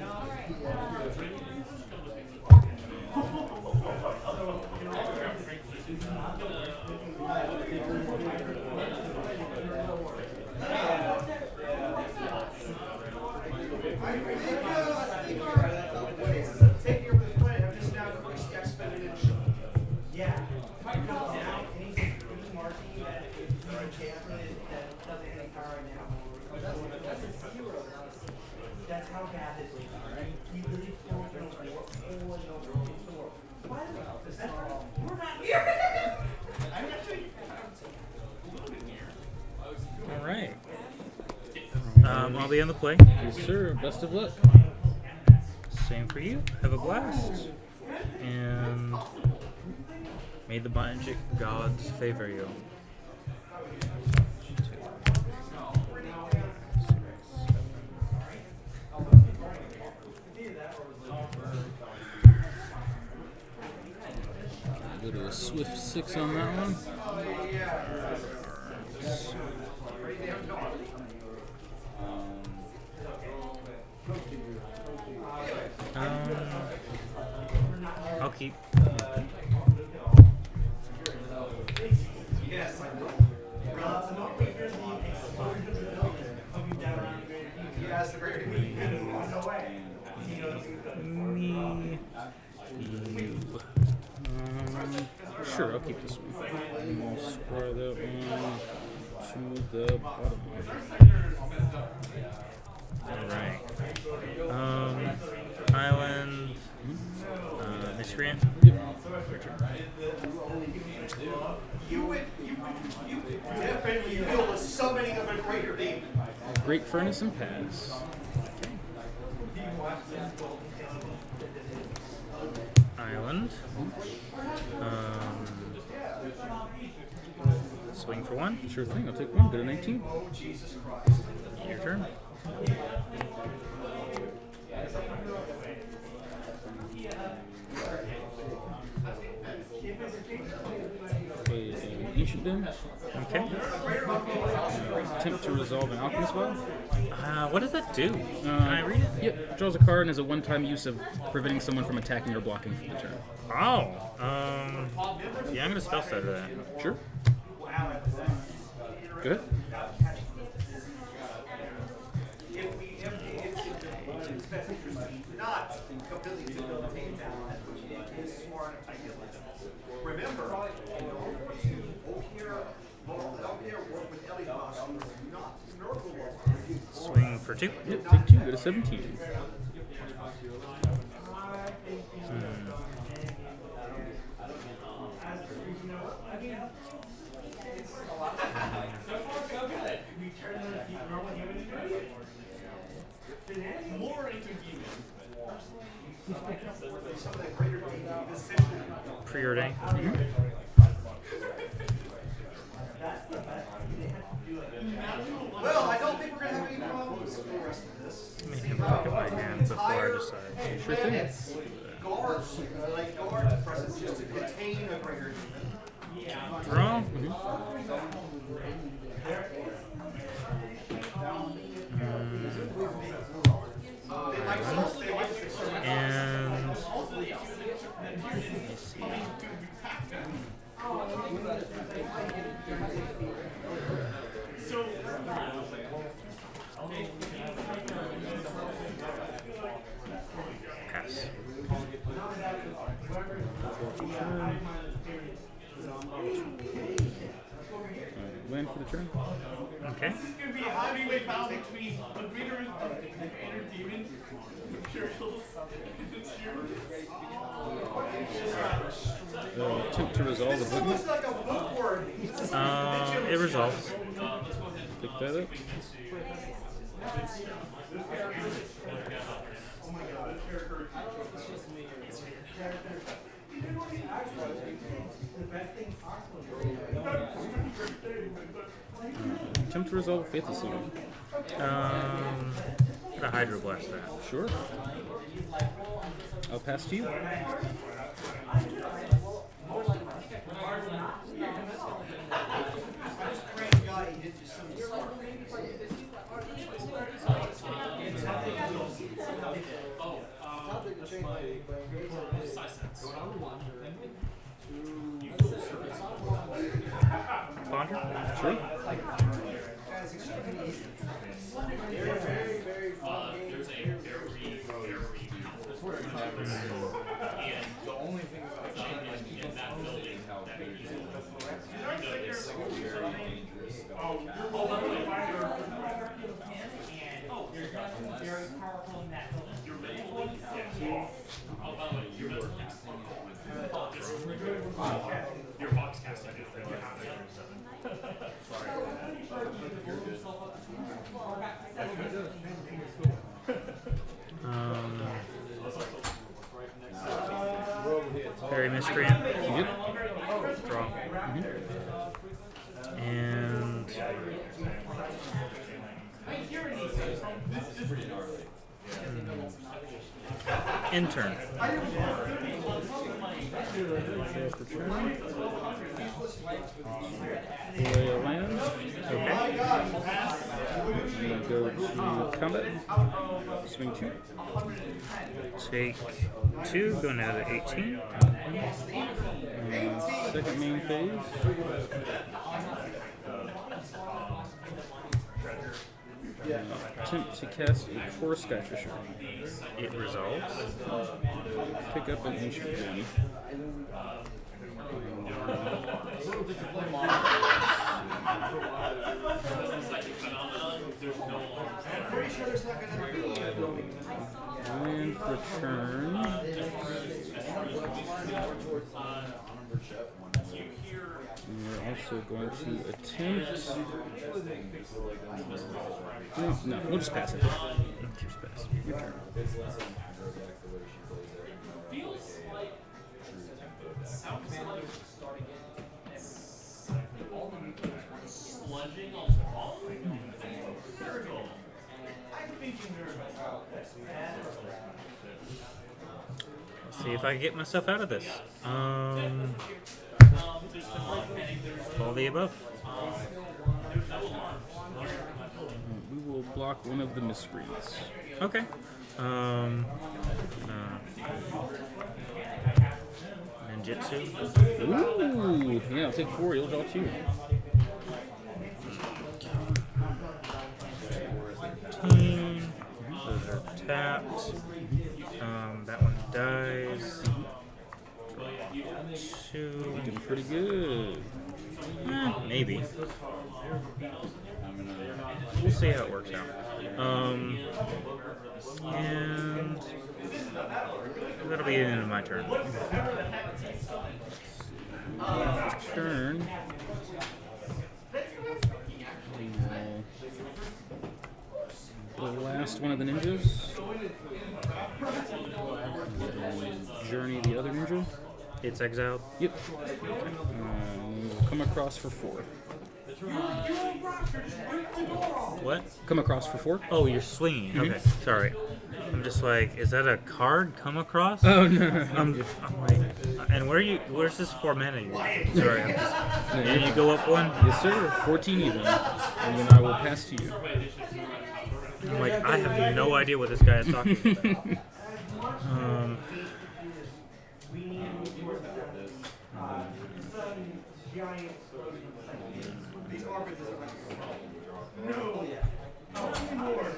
11, 12, 13, 14. Take your play. I'm just now going to exponential. Yeah. If I cut down any marking that is enchanted that doesn't have any power right now, that's a 0. That's how bad it is. Right? You really feel we're not here. I'm actually. All right. I'll be on the play. Yes, sir. Best of luck. Same for you. Have a blast. And may the magic gods favor you. Go to a swift 6 on that one. I'll keep. Yes, I know. Yes, the greater demon. No way. Me. You. Sure, I'll keep this one. And we'll square that one to the bottom. Alright. Island. Miscreant. You definitely feel the summoning of a greater demon. Great Furnace and pass. Island. Swing for 1. Sure thing, I'll take one. Go to 19. Your turn. Play an Ancient Den. Okay. Attempt to resolve an Alchemist Well. What does that do? Can I read it? Yep. Draws a card and has a one-time use of preventing someone from attacking or blocking for the turn. Oh. Yeah, I'm gonna spell stutter that. Sure. Go ahead. Not completely to the team down, which is smart if I get like that. Remember, in order to Okier work with Ellie Boss, not Miracle World. Swing for 2. Yep, take 2. Go to 17. More inconvenient. Preordain. Well, I don't think we're going to have any problems for the rest of this. Let me look at my hand before I decide. Sure thing. Guards, like guard presence just to contain a greater demon. Draw. They like to Pass. Land for the turn. Okay. This is going to be a heavyweight battle between a greater entertainment materials and Attempt to resolve the button. like a bookworm. It resolves. Pick that up. Attempt to resolve a Faith of Seal. Gonna Hydroblast that. Sure. I'll pass to you. Ponder? Sure. there's a very and the only thing about in that building that is Very powerful in that building. you're mentally oh by the way you're mental your box casting Very miscreant. Yep. Draw. And intern. Play a land. Okay. I'm gonna go to combat. Swing 2. Take 2, going out at 18. Second main phase. Attempt to cast a Core Skyfisher. It resolves. Pick up an Ancient One. Land for turn. We're also going to attempt. No, we'll just pass it. Just pass. Your turn. sludging along. Let's see if I can get myself out of this. All the above. We will block one of the miscreants. Okay. Ninjutsu. Ooh, yeah, I'll take 4. You'll draw 2. Those are tapped. That one dies. 2. Doing pretty good. Maybe. We'll see how it works out. And that'll be the end of my turn. Turn. The last one of the ninjas. Journey the other ninja. It's exiled. Yep. We'll come across for 4. What? Come across for 4. Oh, you're swinging. Okay, sorry. I'm just like, is that a card come across? Oh no. I'm like, and where's this 4 mana? Sorry, I'm just. Did you go up 1? Yes, sir. 14 even. And then I will pass to you. I'm like, I have no idea what this guy is talking about. giant. These arbors are like, no. How many more?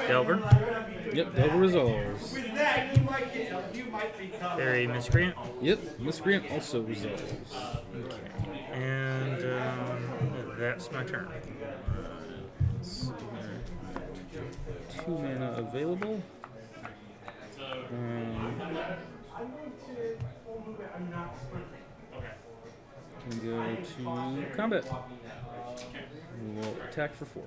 Delver. Yep, Delver resolves. With that, you might become. Fairy Miscreant. Yep, Miscreant also resolves. Okay. And that's my turn. Let's see here. 2 mana available. We go to combat. We will attack for 4.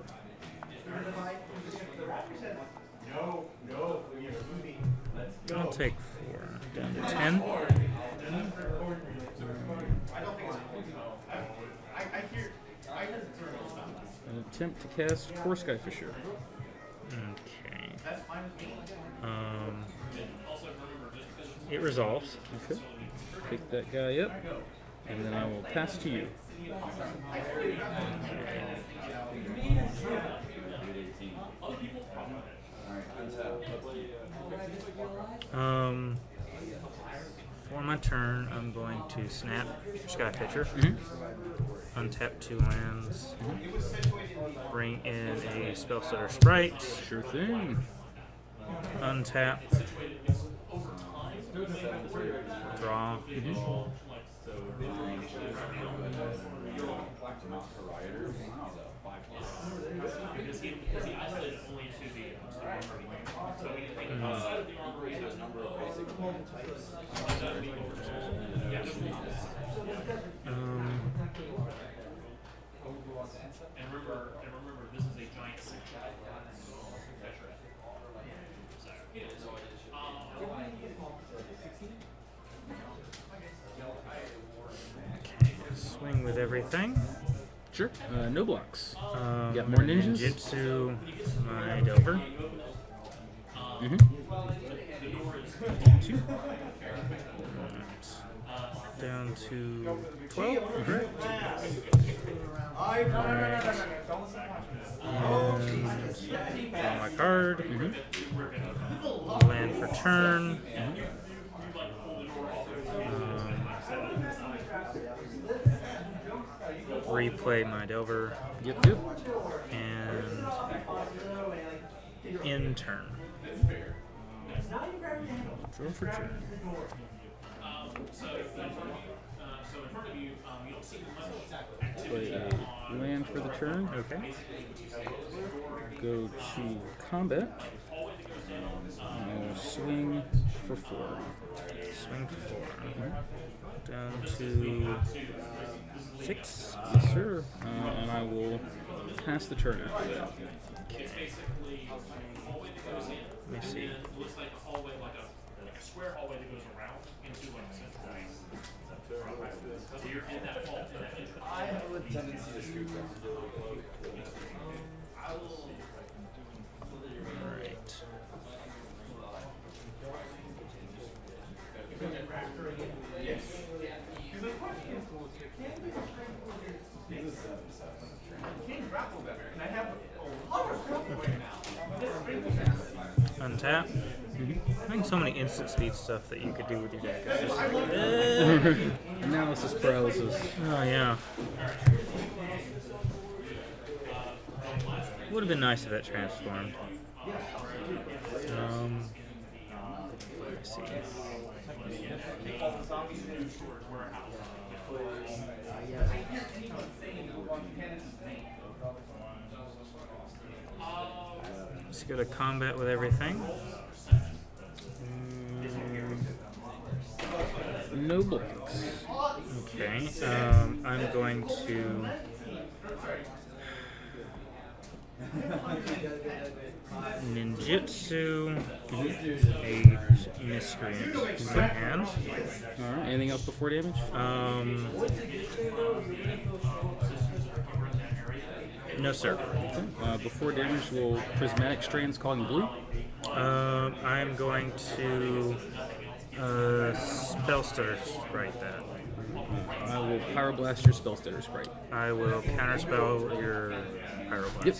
I'll take 4. Down to 10. An attempt to cast Core Skyfisher. Okay. It resolves. Okay. Pick that guy up, and then I will pass to you. For my turn, I'm going to snap Skyfisher, untap 2 lands, bring in a Spellstutter Sprite, Sure thing. untap, draw, Because he isolated only to the armory. So outside of the armory, there's a number of basic types. And remember, this is a giant six. swing with everything. Sure. No blocks. Got more ninjas? Ninjutsu, my Delver. Down to 12. And draw my card. Land for turn. Replay my Delver. Yep. And in turn. Draw for turn. So in front of you, you don't see much Play activity. a land for the turn. Okay. Go to combat. And I'll swing for 4. Swing for 4. Down to 6. Yes, sir. And I will pass the turn after that. It's basically a hallway that goes in. Let me see. And then it looks like a hallway, like a square hallway that goes around into like a central base. So you're in that hall, in that entrance. I have a tendency to scoop Alright. Untap. Having so many instant speed stuff that you could do with your deck. It's just like, Analysis paralysis. oh yeah. Would have been nice if that transformed. Let's see. Let's go to combat with everything. No blocks. Okay, I'm going to ninjutsu a miscreant in my hand. Alright, anything else before damage? No sir. Before damage, we'll Prismatic Strands Calling Blue. I'm going to Spellstutter Sprite that. I will Pyroblast your Spellstutter Sprite. I will counterspell your Pyroblast. Yep.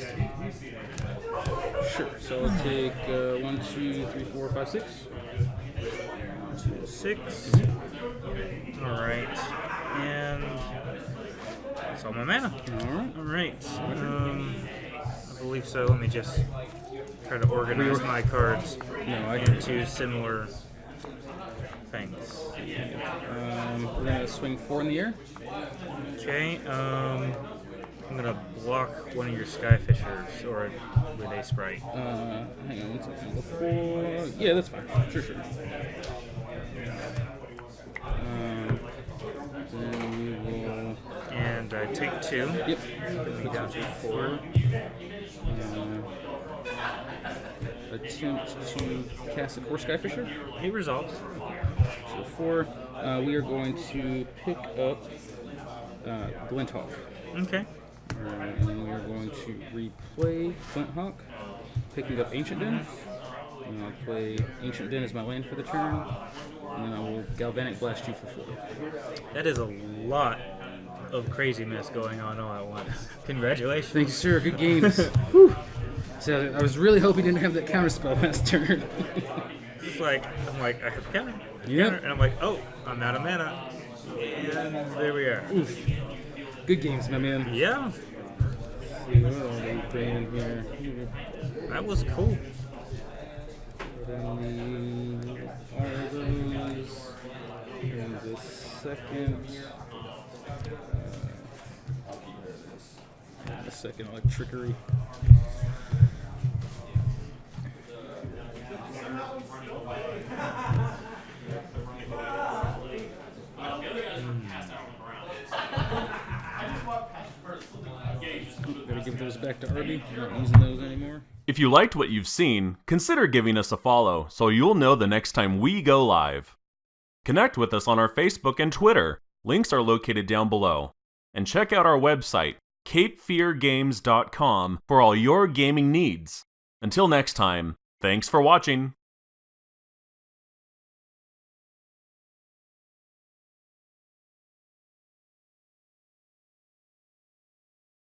Sure. So I'll take 1, 2, 3, 4, 5, 6. 6. Alright. And that's all my mana. Alright. I believe so. Let me just try to organize my cards into similar things. We're going to swing 4 in the air. Okay. I'm going to block one of your Skyfishers or with a Sprite. Hang on 1 second. Before... Yeah, that's fine. Sure. Then we will... And I take 2. Yep. Bring me down to 4. Attempt to cast a core Skyfisher. He resolves. So 4. We are going to pick up Glinthawk. Okay. And then we are going to replay Glinthawk, picking up Ancient Den. And I'll play Ancient Den as my land for the turn. And then I will Galvanic Blast you for 4. That is a lot of craziness going on all at once. Congratulations. Thank you, sir. Good games. Whew. So I was really hoping you didn't have that counterspell last turn. It's like, I'm like, I have counter. Yep. And I'm like, oh, I'm out of mana. And there we are. Oof. Good games, my man. Yeah. What are we playing here? That was cool. Then the Arbors in the second. A second, like Trickery. Gotta give those back to Arby. I'm not using those anymore. If you liked what you've seen, consider giving us a follow so you'll know the next time we go live. Connect with us on our Facebook and Twitter. Links are located down below. And check out our website, capefeargames.com, for all your gaming needs. Until next time, thanks for watching.